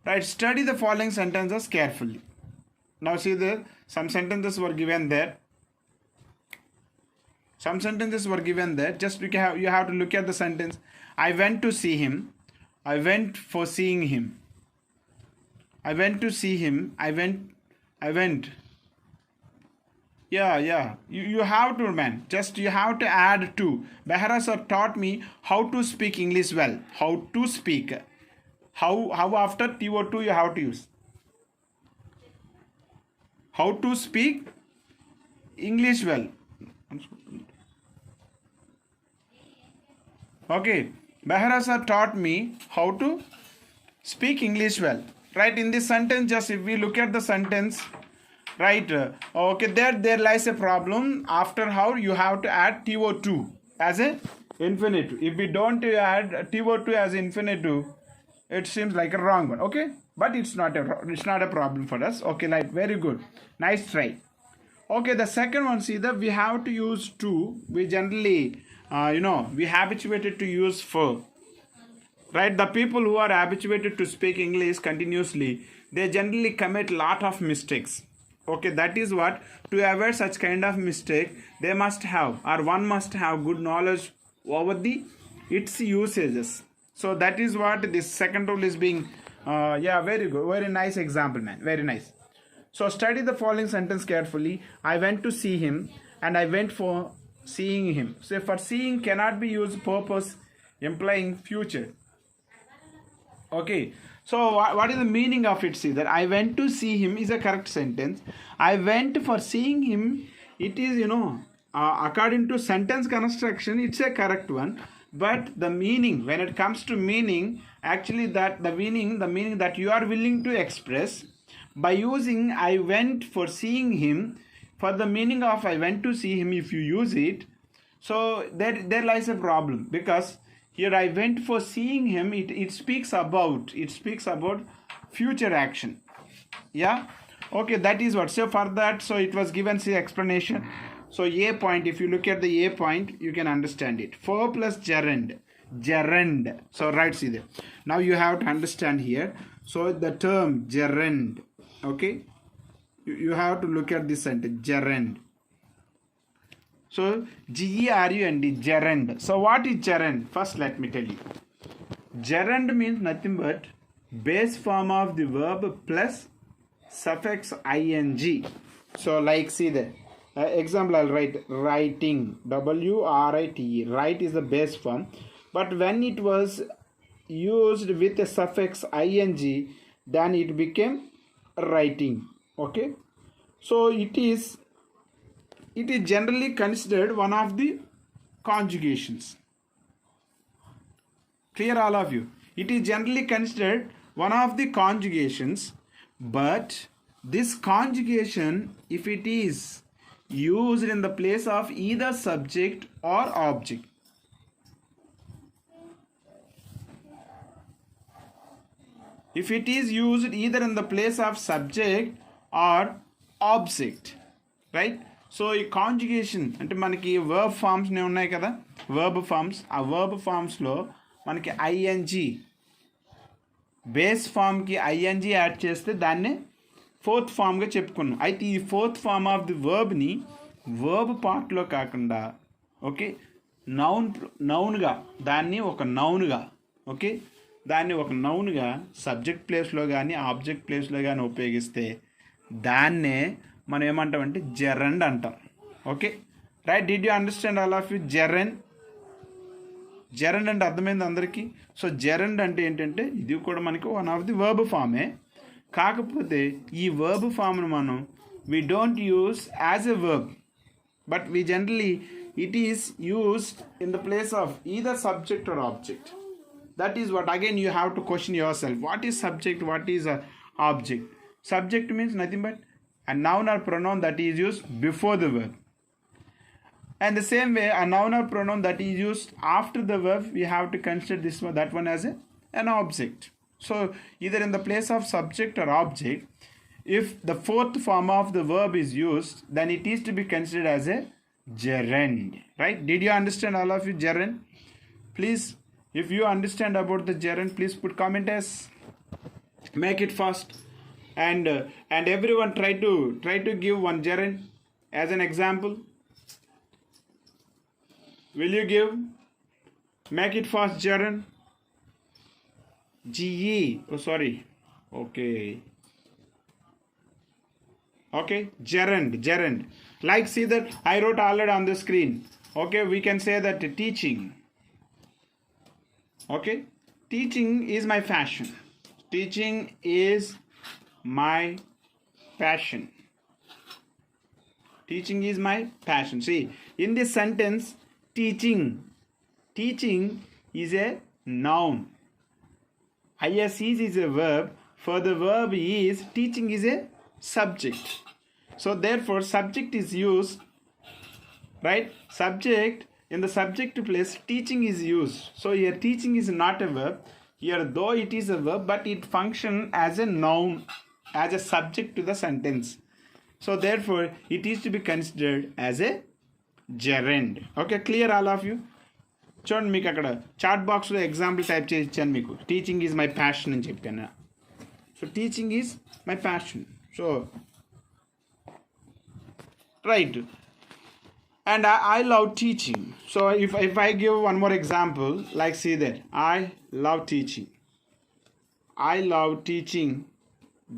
Right. Study the following sentences carefully. Now see there. Some sentences were given there. Just you have to look at the sentence. I went to see him. I went for seeing him. I went to see him. I went. Yeah. You have to, man. Just you have to add to. Behara sir taught me how to speak English well. How to speak. How after TO2 you have to use. How to speak English well. Okay. Behara sir taught me how to speak English well. Right, in this sentence, just if we look at the sentence, right, okay, there lies a problem. After how you have to add TO2 as a infinitive. If we don't add TO2 as infinitive, it seems like a wrong one. Okay, but it's not a problem for us. Okay, like very good, nice try. Okay, the second one, see that we have to use to. We generally we habituated to use for. Right, the people who are habituated to speak English continuously, they generally commit lot of mistakes. Okay, that is what, to avoid such kind of mistake, they must have, or one must have good knowledge over its usages. So that is what this second rule is being. Very good, very nice example, man, very nice. So study the following sentence carefully. I went to see him and I went for seeing him. So for seeing cannot be used purpose implying future. Okay, so what is the meaning of it? See that I went to see him is a correct sentence. I went for seeing him, it is according to sentence construction, it's a correct one. But the meaning, when it comes to meaning, actually that the meaning that you are willing to express by using I went for seeing him, for the meaning of I went to see him, if you use it, so there lies a problem, because here I went for seeing him, it speaks about future action. Yeah, okay, that is what. So for that, so it was given the explanation. So A point, if you look at the A point, you can understand it. For plus gerund. So right, see there. Now you have to understand here. So the term gerund, okay, you have to look at this sentence, gerund. So Gerund, gerund. So what is gerund? First let me tell you. Gerund means nothing but base form of the verb plus suffix ing. So like see there. Example, I'll write writing, W-R-I-T-E. Write is the base form, but when it was used with a suffix ing, then it became writing. Okay, so it is generally considered one of the conjugations. Clear, all of you? It is generally considered one of the conjugations, but this conjugation, if it is used in the place of either subject or object, if it is used either in the place of subject or object, right? So ఈ conjugation అంటే మనకి verb forms ఉన్నాయి కదా, verb forms, ఆ verb ఫామ్స్లో మనకి ING base ఫామ్కి ING add చేస్తే దాన్నే ఫోర్త్ ఫామ్గా చెప్పుకున్నాం. అయితే ఈ ఫోర్త్ ఫామ్ ఆఫ్ ది వర్బ్ని వర్బ్ పార్ట్లో కాకుండా, ఓకే, నౌన్గా దాన్ని ఒక నౌన్గా, ఓకే, దాన్ని ఒక నౌన్గా సబ్జెక్ట్ ప్లేస్లో కానీ ఆబ్జెక్ట్ ప్లేస్లో కానీ ఉపయోగిస్తే దాన్నే మనం ఏమంటామంటే జెరండ్ అంటాం. Okay right, did you understand all of you? Gerund అంటే అర్థమైంది అందరికీ? సో జెరండ్ అంటే ఏంటంటే ఇది కూడా మనకి వన్ ఆఫ్ ది వర్బ్ ఫామే, కాకపోతే ఈ వర్బ్ ఫామ్ను మనం we don't use as a verb, but we generally it is used in the place of either subject or object. That is what, again you have to question yourself, what is subject, what is a object? Subject means nothing but a noun or pronoun that is used before the verb, and the same way a noun or pronoun that is used after the verb, we have to consider this one, that one as an object. So either in the place of subject or object, if the fourth form of the verb is used, then it is to be considered as a gerund. Right, did you understand all of you gerund? Please, if you understand about the gerund, please put comment as, make it fast, and everyone try to give one gerund as an example. Will you give? Make it fast, gerund. GE, oh sorry, okay, gerund. Like see that I wrote already on the screen. Okay, we can say that teaching. Okay, teaching is my passion. Teaching is my passion. Teaching is my passion. See, in this sentence, teaching is a noun. ISEs is a verb. For the verb is, teaching is a subject. So therefore subject is used, right? Subject, in the subject place teaching is used. So here teaching is not a verb. Here though it is a verb, but it functions as a noun, as a subject to the sentence. So therefore it is to be considered as a gerund. Okay, clear all of you? చూడండి, మీకు అక్కడ chat బాక్స్లో example type చేసి ఇచ్చాను మీకు. Teaching is my passion అని చెప్పాను. So teaching is my passion. So right, and I love teaching. So if I give one more example, like see that I love teaching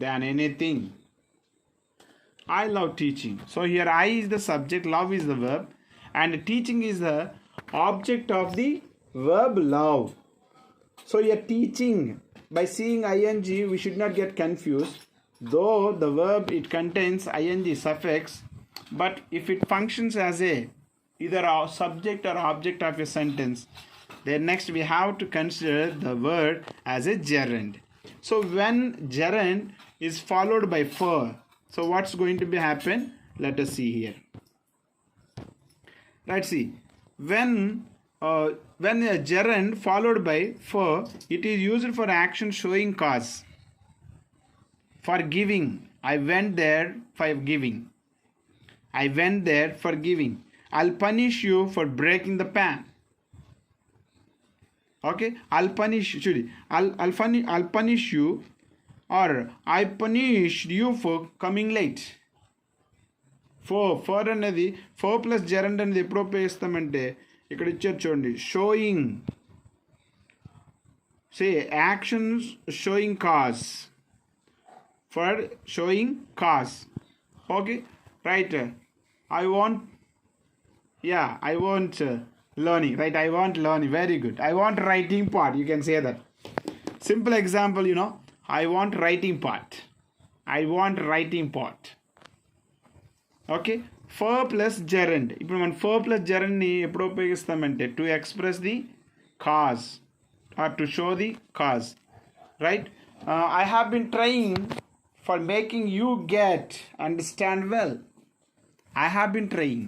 than anything. I love teaching. So here I is the subject, love is the verb, and teaching is the object of the verb love. So here teaching, by seeing ing, we should not get confused. Though the verb, it contains ing suffix, but if it functions as a either a subject or object of a sentence, Then next we have to consider the word as a gerund. So when gerund is followed by for, so what's going to be happen? Let us see here. Right, see, when a gerund followed by for, it is used for action showing cause. For giving, I went there for giving. I went there for giving. I'll punish you for breaking the pan. Okay, I'll punish you, or I punished you for coming late. For అనేది 4 plus gerund అనేది ఎప్పుడు ఉపయోగిస్తామంటే ఇక్కడ ఇచ్చారు చూడండి, showing, say actions showing cause, for showing cause. Okay, right. I want learning, right? I want learning. Very good. I want writing part. You can say that. Simple example, I want writing part. I want writing part. Okay. For plus gerund. ఇప్పుడు మనం for plus gerund ని ఎప్పుడు ఉపయోగిస్తామంటే to express the cause or to show the cause. Right? I have been trying for making you understand well. I have been trying.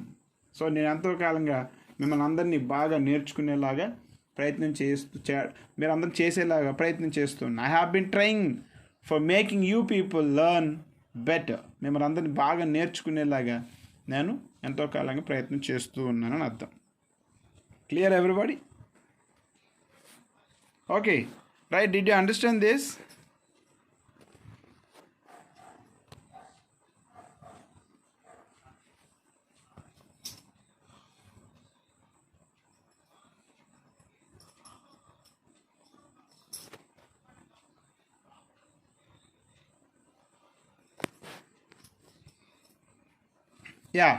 So నేను ఎంతో కాలంగా మిమ్మల్ని అందరినీ బాగా నేర్చుకునేలాగా మీరు అందరం చేసేలాగా ప్రయత్నం చేస్తున్నాను. I have been trying for making you people learn better. మిమ్మల్ని అందరినీ బాగా నేర్చుకునేలాగా నేను ఎంతో కాలంగా ప్రయత్నం చేస్తూ ఉన్నానని అర్థం. Clear everybody? Okay, right. Did you understand this? Yeah.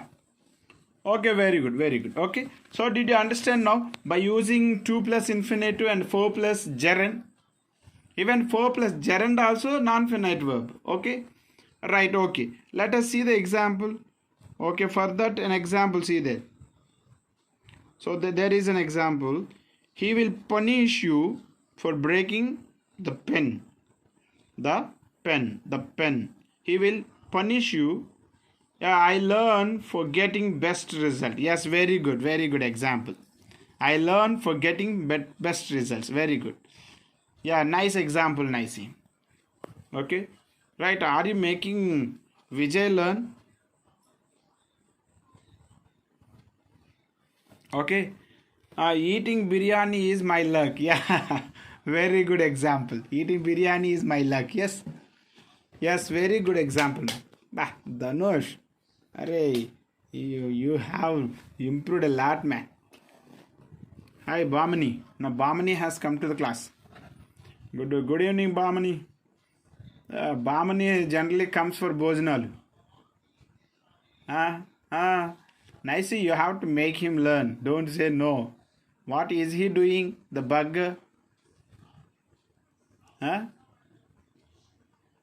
Okay, very good, very good. Okay, so did you understand now? By using 2 plus infinitive and 4 plus gerund, even 4 plus gerund also non-finite verb. Okay, right. Okay, let us see the example. Okay, for that an example, see there. So there is an example. He will punish you for breaking the pen. The pen. He will punish you. Yeah, I learn for getting best result. Yes, very good example. I learn for getting best results. Very good. Yeah, nice example, nice. Okay, right. Are you making Vijay learn? Okay. Eating biryani is my luck. Yeah, very good example. Eating biryani is my luck. Yes, very good example. Dhanush, arey, you have improved a lot, man. Hi, Bhamani. Now Bhamani has come to the class. Good evening, Bhamani. Bhamani generally comes for Bhojanalu. Nicely, you have to make him learn. Don't say no. What is he doing? The bugger?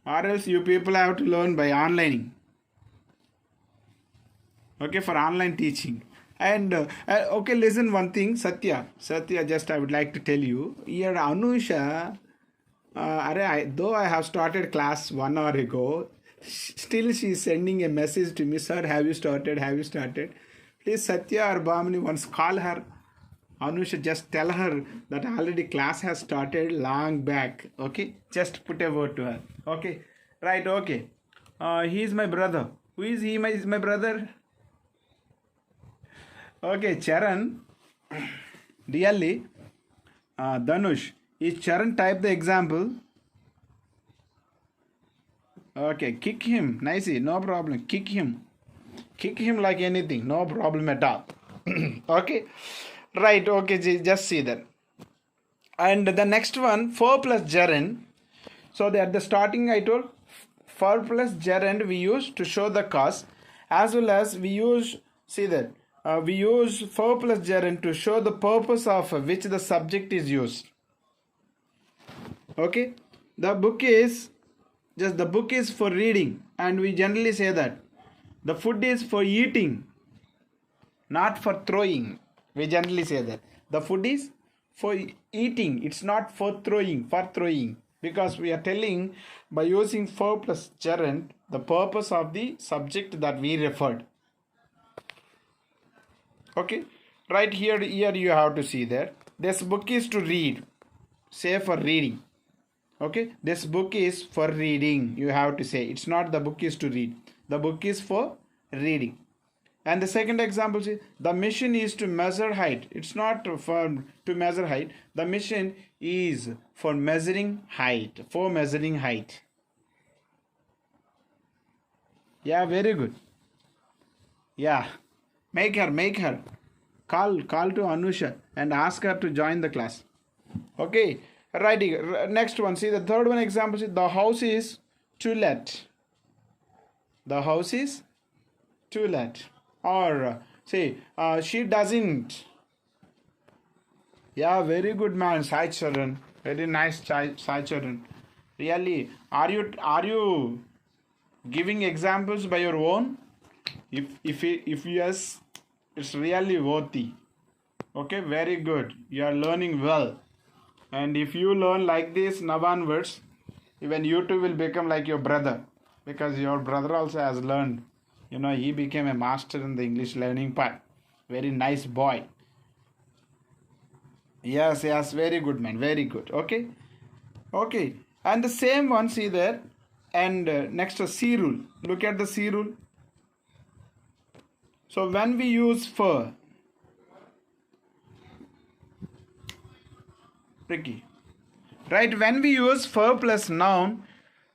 Or else you people have to learn by onlining. Okay, for online teaching. And okay, listen one thing, Satya, just I would like to tell you, here Anusha, though I have started class 1 hour ago, still she is sending a message to me, sir, have you started? Please, Satya or Bhamini, once call her. Anusha, just tell her that already class has started long back. Okay, just put a word to her. Okay, right. Okay, he is my brother. Who is he? Is my brother? Okay, Charan. Really, Dhanush, is Charan type the example? Okay, kick him. Nicely, no problem. Kick him like anything, no problem at all. Okay, right. Okay, just see that. And the next one, 4 plus gerund. So at the starting I told 4 plus gerund we use to show the cause, as well as we use, see that, we use 4 plus gerund to show the purpose of which the subject is used. Okay, the book is for reading, and we generally say that the food is for eating, not for throwing. We generally say that the food is for eating. It's not for throwing. Because we are telling by using for plus gerund the purpose of the subject that we referred. Okay, right here you have to see that this book is to read. Say for reading. Okay, this book is for reading. You have to say it's not the book is to read. The book is for reading. And the second example is the machine is to measure height. It's not for to measure height. The machine is for measuring height. For measuring height. Yeah, very good. Yeah, make her. Call to Anusha and ask her to join the class. Okay, righty. Next one. See the third one example. The house is to let. The house is to let. Or say she doesn't. Yeah, very good man, Sai Charan. Very nice, Sai Charan. Really, are you giving examples by your own? If yes, it's really worthy. Okay, very good. You are learning well. And if you learn like this now onwards, even you too will become like your brother. Because your brother also has learned. You know, he became a master in the English learning part. Very nice boy. Yes, very good man. Very good. Okay. And the same one, see there. And next a C rule. Look at the C rule. So when we use for, Ricky, right? When we use for plus noun,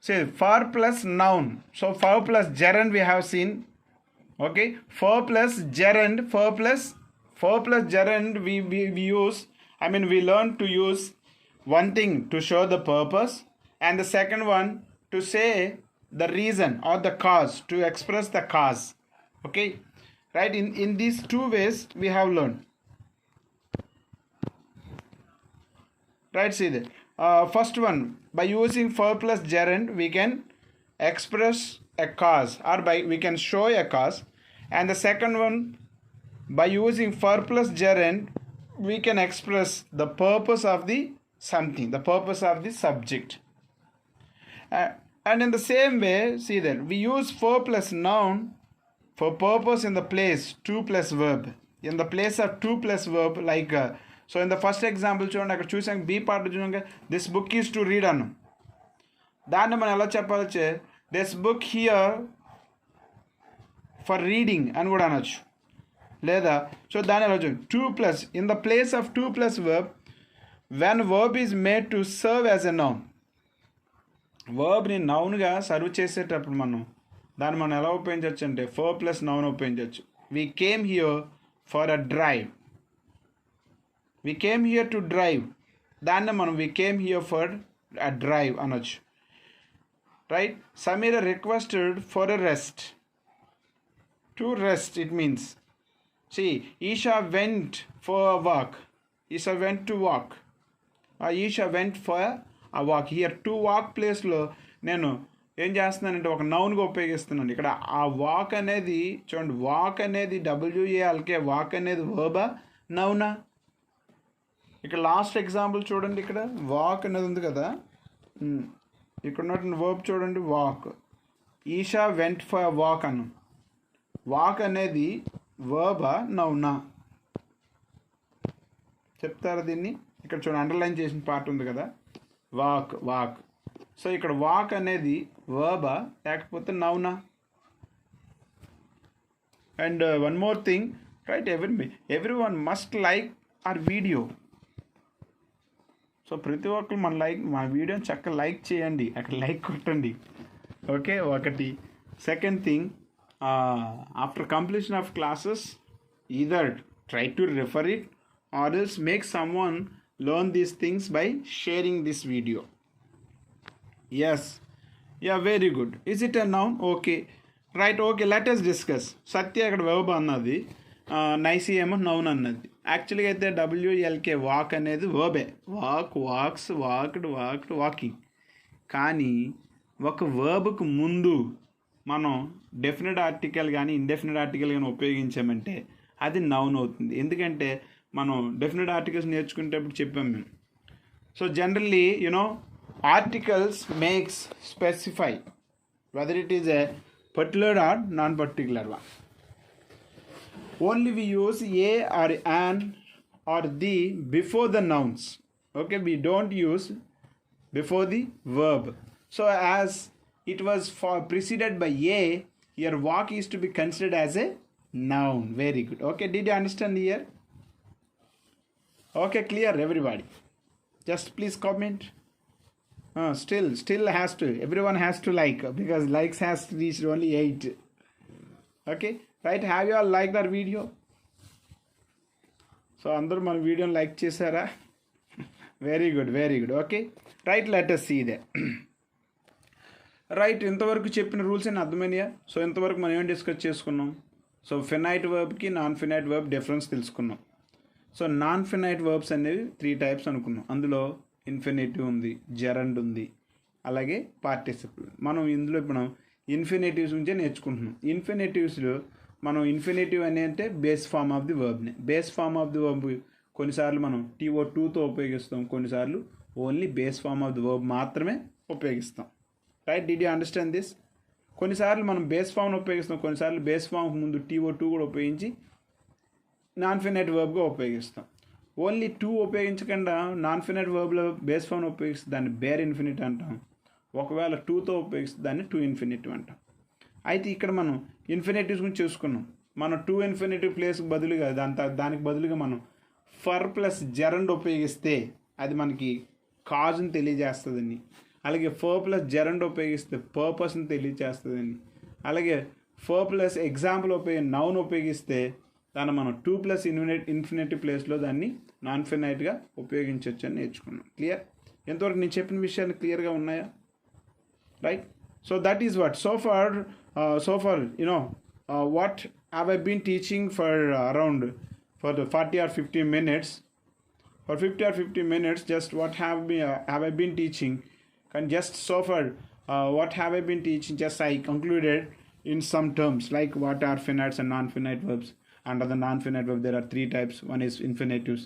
say for plus noun. So for plus gerund we have seen. Okay, for plus gerund, we use. I mean we learn to use one thing to show the purpose, and the second one to say the reason or the cause, to express the cause. Okay, right? In these two ways we have learned. Right, see that. First one, by using for plus gerund we can express a cause, or we can show a cause. And the second one, by using for plus gerund we can express the purpose of the something, the purpose of the subject. And in the same way, see that we use for plus noun for purpose in the place 2 plus verb. In the place of 2 plus verb, like so in the first example చూడండి అక్కడ చూసాం B part చూడండి, this book is to read అను. దాన్ని మనం ఎలా చెప్పాలి? This book here for reading అని కూడా అనొచ్చు. లేదా సో దాని ఎలా చూడండి 2 plus in the place of 2 plus verb when verb is made to serve as a noun. వర్బ్ని నౌన్గా సర్వ్ చేసేటప్పుడు దాన్ని మనం ఎలా ఉపయోగించవచ్చు అంటే for plus noun ఉపయోగించవచ్చు. We came here for a drive. We came here to drive. దాన్ని మనం we came here for a drive అనొచ్చు. Right? Samira requested for a rest. To rest it means. See, Isha went for a walk. Isha went to walk. Isha went for a walk. Here to walk ప్లేస్లో నేను ఏం చేస్తున్నానంటే ఒక నౌన్గా ఉపయోగిస్తున్నాను. ఇక్కడ ఆ walk అనేది చూడండి, వాక్ అనేది WALK, వాక్ అనేది వర్బా నౌనా? ఇక్కడ లాస్ట్ ఎగ్జాంపుల్ చూడండి, ఇక్కడ వాక్ అనేది ఉంది కదా, ఇక్కడ ఉన్నటువంటి వర్బ్ చూడండి, walk. Isha went for walk అను. వాక్ అనేది వర్బా నౌనా చెప్తారా దీన్ని? ఇక్కడ చూడండి అండర్లైన్ చేసిన పార్ట్ ఉంది కదా, వాక్. సో ఇక్కడ వాక్ అనేది వర్బా లేకపోతే నౌనా? And one more thing, right, everyone must like our video. So ప్రతి ఒక్కరు మా వీడియోని చక్కగా లైక్ చేయండి, అక్కడ లైక్ కొట్టండి. ఓకే, ఒకటి. Second thing, after completion of classes either try to refer it or else make someone learn these things by sharing this video. Yes, yeah, very good. Is it a noun? Okay, right. Okay, let us discuss. Satya akkada verb annadi, nice ఏమో noun అన్నది. యాక్చువల్గా అయితే WLK walk అనేది వర్బే. Walk, walks, walked, walking. కానీ ఒక వర్బ్కు ముందు మనం డెఫినెట్ ఆర్టికల్ కానీ ఇండెఫినెట్ ఆర్టికల్ కానీ ఉపయోగించామంటే అది నౌన్ అవుతుంది. ఎందుకంటే మనం డెఫినెట్ ఆర్టికల్స్ నేర్చుకునేటప్పుడు చెప్పాం మేము. So generally articles makes specify whether it is a particular or non-particular one. Only we use a or an or the before the nouns. Okay, we don't use before the verb. So as it was preceded by a, here walk is to be considered as a noun. Very good. Okay, did you understand here? Okay, clear everybody? Just please comment. Still has to, everyone has to like, because likes has reached only 8. Okay, right? Have you all liked our video? So అందరూ మన వీడియోని like చేశారా? Very good. Okay, right, let us see that. Right, ఇంతవరకు చెప్పిన rules అని అర్థమైనాయా? So ఇంతవరకు మనం ఏం డిస్కస్ చేసుకున్నాం? సో ఫినైట్ వర్బ్కి నాన్ ఫినైట్ వర్బ్ డిఫరెన్స్ తెలుసుకున్నాం. సో నాన్ ఫినైట్ వర్బ్స్ అనేవి 3 టైప్స్ అనుకున్నాం. అందులో ఇన్ఫినిటివ్ ఉంది, జెరండ్ ఉంది, అలాగే పార్టిసిపుల్. మనం ఇందులో ఇప్పుడు ఇన్ఫినిటివ్స్ నుంచే నేర్చుకుంటున్నాం. ఇన్ఫినిటివ్స్లో మనం ఇన్ఫినిటివ్ అని అంటే బేస్ ఫామ్ ఆఫ్ ది వర్బ్ని. Base form of the verb కొన్నిసార్లు మనం TO2తో ఉపయోగిస్తాం, కొన్నిసార్లు only base form of the verb మాత్రమే ఉపయోగిస్తాం. Right, did you understand this? కొన్నిసార్లు మనం బేస్ ఫామ్ను ఉపయోగిస్తాం, కొన్నిసార్లు బేస్ ఫామ్ ముందు TO2 కూడా ఉపయోగించి నాన్ ఫినైట్ వర్బ్గా ఉపయోగిస్తాం. ఓన్లీ 2 ఉపయోగించకుండా నాన్ ఫినైట్ వర్బ్లో బేస్ ఫామ్ ఉపయోగిస్తే దాన్ని బేర్ ఇన్ఫినిట్ అంటాం. ఒకవేళ 2తో ఉపయోగిస్తే దాన్ని 2 ఇన్ఫినిటివ్ అంటాం. అయితే ఇక్కడ మనం ఇన్ఫినిటివ్స్ గురించి చూసుకున్నాం. మనం 2 ఇన్ఫినిటివ్ ప్లేస్కి బదులుగా దానికి బదులుగా మనం ఫర్ ప్లస్ జెరండ్ ఉపయోగిస్తే అది మనకి కాజ్ని తెలియజేస్తుందని, అలాగే ఫర్ ప్లస్ జెరండ్ ఉపయోగిస్తే పర్పస్ని తెలియజేస్తుందని, అలాగే ఫర్ ప్లస్ ఎగ్జాంపుల్ నౌన్ ఉపయోగిస్తే దాన్ని మనం 2 ప్లస్ ఇన్ఫినిటివ్ ప్లేస్లో దాన్ని నాన్ ఫినైట్గా ఉపయోగించవచ్చు అని నేర్చుకున్నాం. క్లియర్? ఎంతవరకు నేను చెప్పిన విషయాలు క్లియర్గా ఉన్నాయా? Right, so that is what so far what have I been teaching for around for the 40 or 50 minutes. For 50 or 50 minutes, just what have I been teaching, and just so far what have I been teaching, just I concluded in some terms like what are finite and non-finite verbs. Under the non-finite verb there are 3 types. One is infinitives,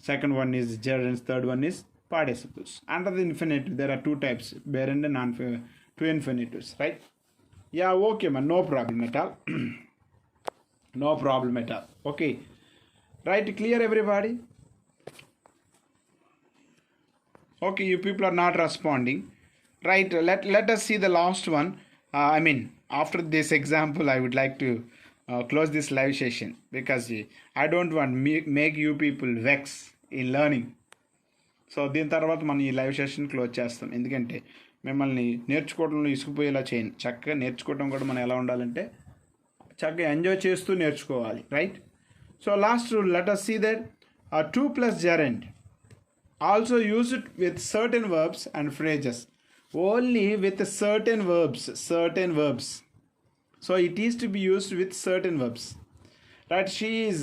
second one is gerunds, third one is participles. Under the infinitive there are 2 types, bare and non-finite, 2 infinitives, right? Yeah, okay man, no problem at all. No problem at all. Okay, right, clear everybody? Okay, you people are not responding. Right, let us see the last one. After this example I would like to close this live session, because I don't want make you people vex in learning. So దీని తర్వాత మనం ఈ live session close చేస్తాం. ఎందుకంటే మిమ్మల్ని నేర్చుకోవడంలో ఇసుకుపోయేలా చేయను. చక్కగా నేర్చుకోవడం కూడా మనం ఎలా ఉండాలంటే చక్కగా ఎంజాయ్ చేస్తూ నేర్చుకోవాలి. Right, so last rule, let us see that 2 plus gerund also use it with certain verbs and phrases. Only with certain verbs. So it is to be used with certain verbs. Right, she is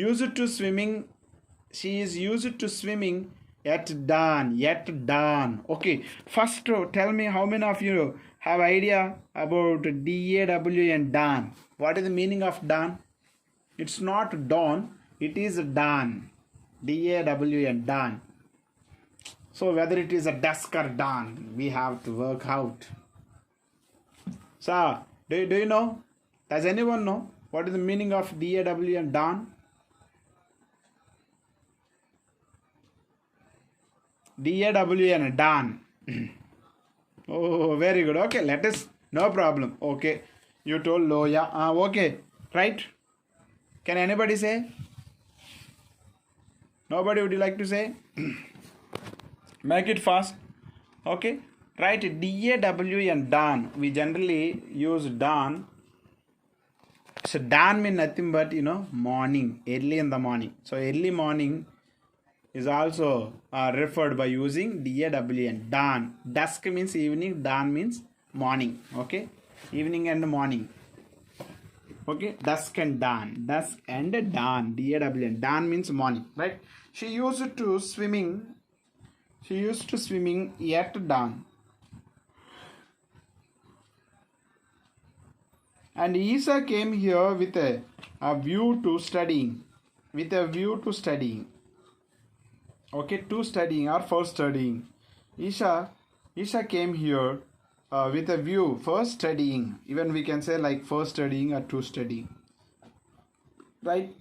used to swimming at dawn. Okay, first tell me how many of you have idea about DAW and dawn. What is the meaning of dawn? It's not dawn, it is dawn. DAW and dawn. So whether it is a dusk or dawn, we have to work out. So do you know? Does anyone know what is the meaning of DAW and dawn? DAW and dawn. Oh, very good. Okay, let us, no problem. Okay, you told Loya. Okay, right? Can anybody say? Nobody would you like to say? Make it fast. Okay, right, DAW and dawn. We generally use dawn. So dawn means nothing but morning, early in the morning. So early morning is also referred by using DAW and dawn. Dusk means evening, dawn means morning. Okay, evening and morning. Okay, dusk and dawn, DAW and dawn means morning, right? She used to swimming at dawn. And Isa came here with a view to studying. with a view to studying. Okay, to studying or for studying. Isha came here with a view for studying. Even we can say like for studying or to studying. Right?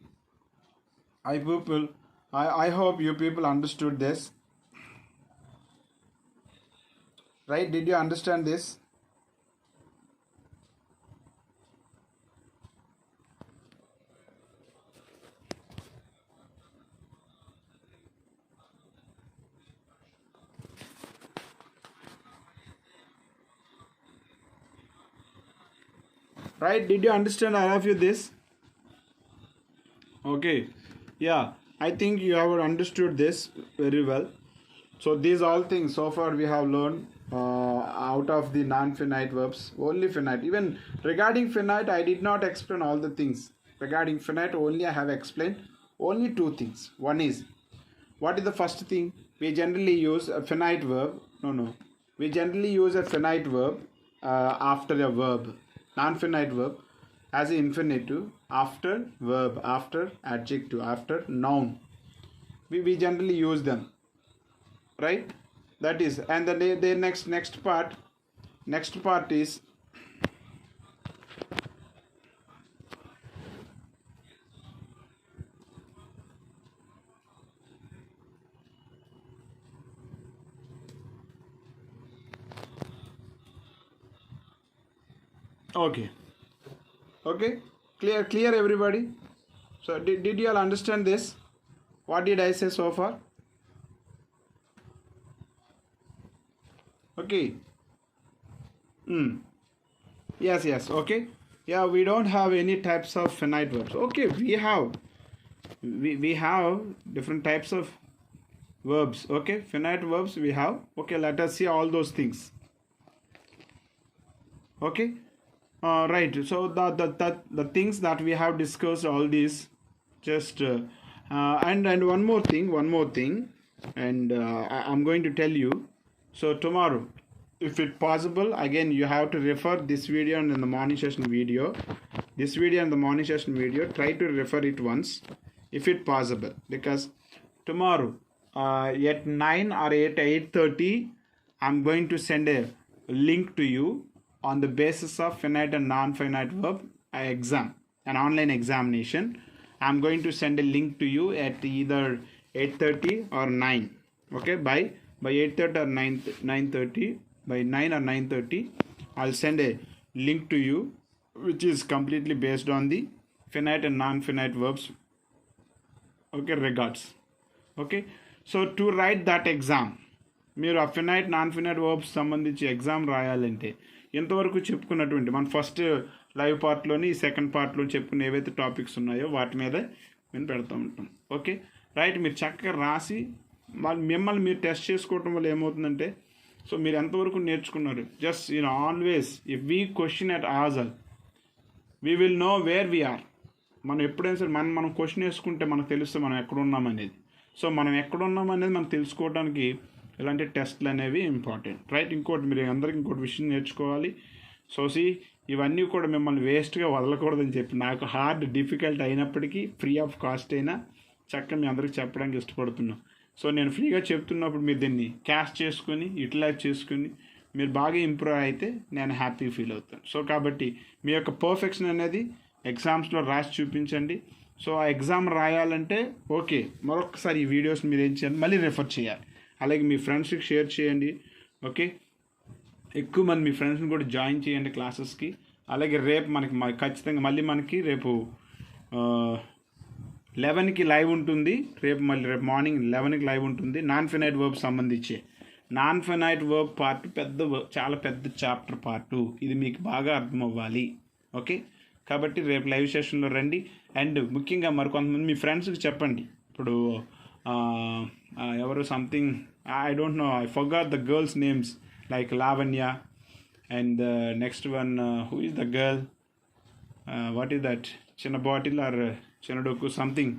I hope you people understood this. Right? Did you understand this? Right? Did you understand all of you this? Okay. Yeah. I think you have understood this very well. So these all things so far we have learned out of the non-finite verbs, only finite. Even regarding finite, I did not explain all the things. Regarding finite, only I have explained only two things. One is, what is the first thing? We generally use a finite verb. No. We generally use a finite verb after a verb. Non-finite verb as an infinitive after verb, after adjective, after noun. We generally use them. Right? That is, and the next part is okay. Clear everybody. So did you all understand this? What did I say so far? Okay. Yes. Okay. Yeah, we don't have any types of finite verbs. Okay, we have different types of verbs. Okay, finite verbs we have. Okay, let us see all those things. Okay. Right. So the things that we have discussed, all these, just and one more thing, and I'm going to tell you. So tomorrow, if it possible, again you have to refer this video and the morning session video. This video and the morning session video, try to refer it once, if it possible, because tomorrow at 9 or 8:30, I'm going to send a link to you on the basis of finite and non-finite verb exam, an online examination. I'm going to send a link to you at either 8:30 or 9. Okay, by 8:30 or 9:30, by 9 or 9:30, I'll send a link to you, which is completely based on the finite and non-finite verbs. Okay, regards. Okay, so to write that exam, మీరు ఆ finite non finite verbs సంబంధించి exam రాయాలంటే ఎంతవరకు చెప్పుకున్నటువంటి మన first live పార్ట్లోని second పార్ట్లో చెప్పుకున్న ఏవైతే టాపిక్స్ ఉన్నాయో వాటి మీద మేము పెడతా ఉంటాం. ఓకే రైట్, మీరు చక్కగా రాసి మిమ్మల్ని మీరు టెస్ట్ చేసుకోవటం వల్ల ఏమవుతుందంటే, సో మీరు ఎంతవరకు నేర్చుకున్నారు, just always if we question at all we will know where we are. మనం ఎప్పుడైనా సరే మనం క్వశ్చన్ వేసుకుంటే మనకు తెలుస్తుంది మనం ఎక్కడున్నామనేది. సో మనం ఎక్కడున్నామనేది మనం తెలుసుకోవడానికి ఇలాంటి టెస్ట్లు అనేవి ఇంపార్టెంట్. రైట్, ఇంకోటి మీరు అందరికీ ఇంకోటి విషయం నేర్చుకోవాలి. సో ఇవన్నీ కూడా మిమ్మల్ని వేస్ట్గా వదలకూడదని చెప్పి, నాకు హార్డ్ డిఫికల్ట్ అయినప్పటికీ ఫ్రీ ఆఫ్ కాస్ట్ అయినా చక్కగా మీ అందరికీ చెప్పడానికి ఇష్టపడుతున్నాను. సో నేను ఫ్రీగా చెప్తున్నప్పుడు మీరు దీన్ని క్యాష్ చేసుకొని యూటిలైజ్ చేసుకొని మీరు బాగా ఇంప్రూవ్ అయితే నేను హ్యాపీ ఫీల్ అవుతాను. సో కాబట్టి మీ యొక్క పర్ఫెక్షన్ అనేది ఎగ్జామ్స్లో రాసి చూపించండి. సో ఆ ఎగ్జామ్ రాయాలంటే ఓకే, మరొకసారి ఈ వీడియోస్ మీరు ఏం చేయాలి, మళ్ళీ రెఫర్ చేయాలి. అలాగే మీ ఫ్రెండ్స్కి షేర్ చేయండి. ఓకే, ఎక్కువ మంది మీ ఫ్రెండ్స్ని కూడా జాయిన్ చేయండి క్లాసెస్కి. అలాగే రేపు ఖచ్చితంగా మళ్ళీ మనకి రేపు 11కి లైవ్ ఉంటుంది. రేపు మార్నింగ్ 11కి లైవ్ ఉంటుంది. నాన్ ఫినైట్ వర్బ్ సంబంధించి నాన్ ఫినైట్ వర్బ్ పార్ట్ చాలా పెద్ద చాప్టర్ పార్ట్ 2. ఇది మీకు బాగా అర్థం అవ్వాలి. ఓకే, కాబట్టి రేపు లైవ్ సెషన్లో రండి. అండ్ ముఖ్యంగా మరికొంతమంది మీ ఫ్రెండ్స్కి చెప్పండి. ఇప్పుడు ఎవరు something I don't know, I forgot the girls names like Lavanya and next one who is the girl, what is that, చిన్న బాటిల్ ఆర్ చిన్నడొక్కు something,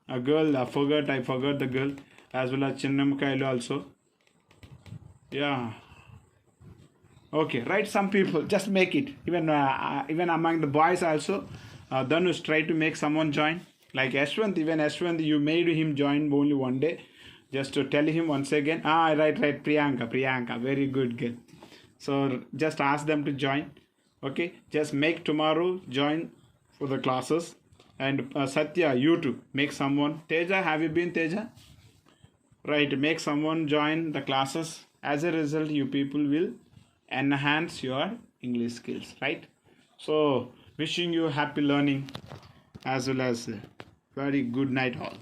a girl, I forgot the girl, as well as Chinnamkailu also. Yeah, okay, right, some people just make it, even among the boys also. Dhanush, try to make someone join. Like Ashwant, even Ashwant, you made him join only one day, just to tell him once again. Right, Priyanka, very good girl. So just ask them to join. Okay, just make tomorrow join for the classes. And Satya, you too, make someone. Teja, have you been Teja? Right, make someone join the classes. As a result, you people will enhance your English skills, right? So wishing you happy learning as well as very good night all.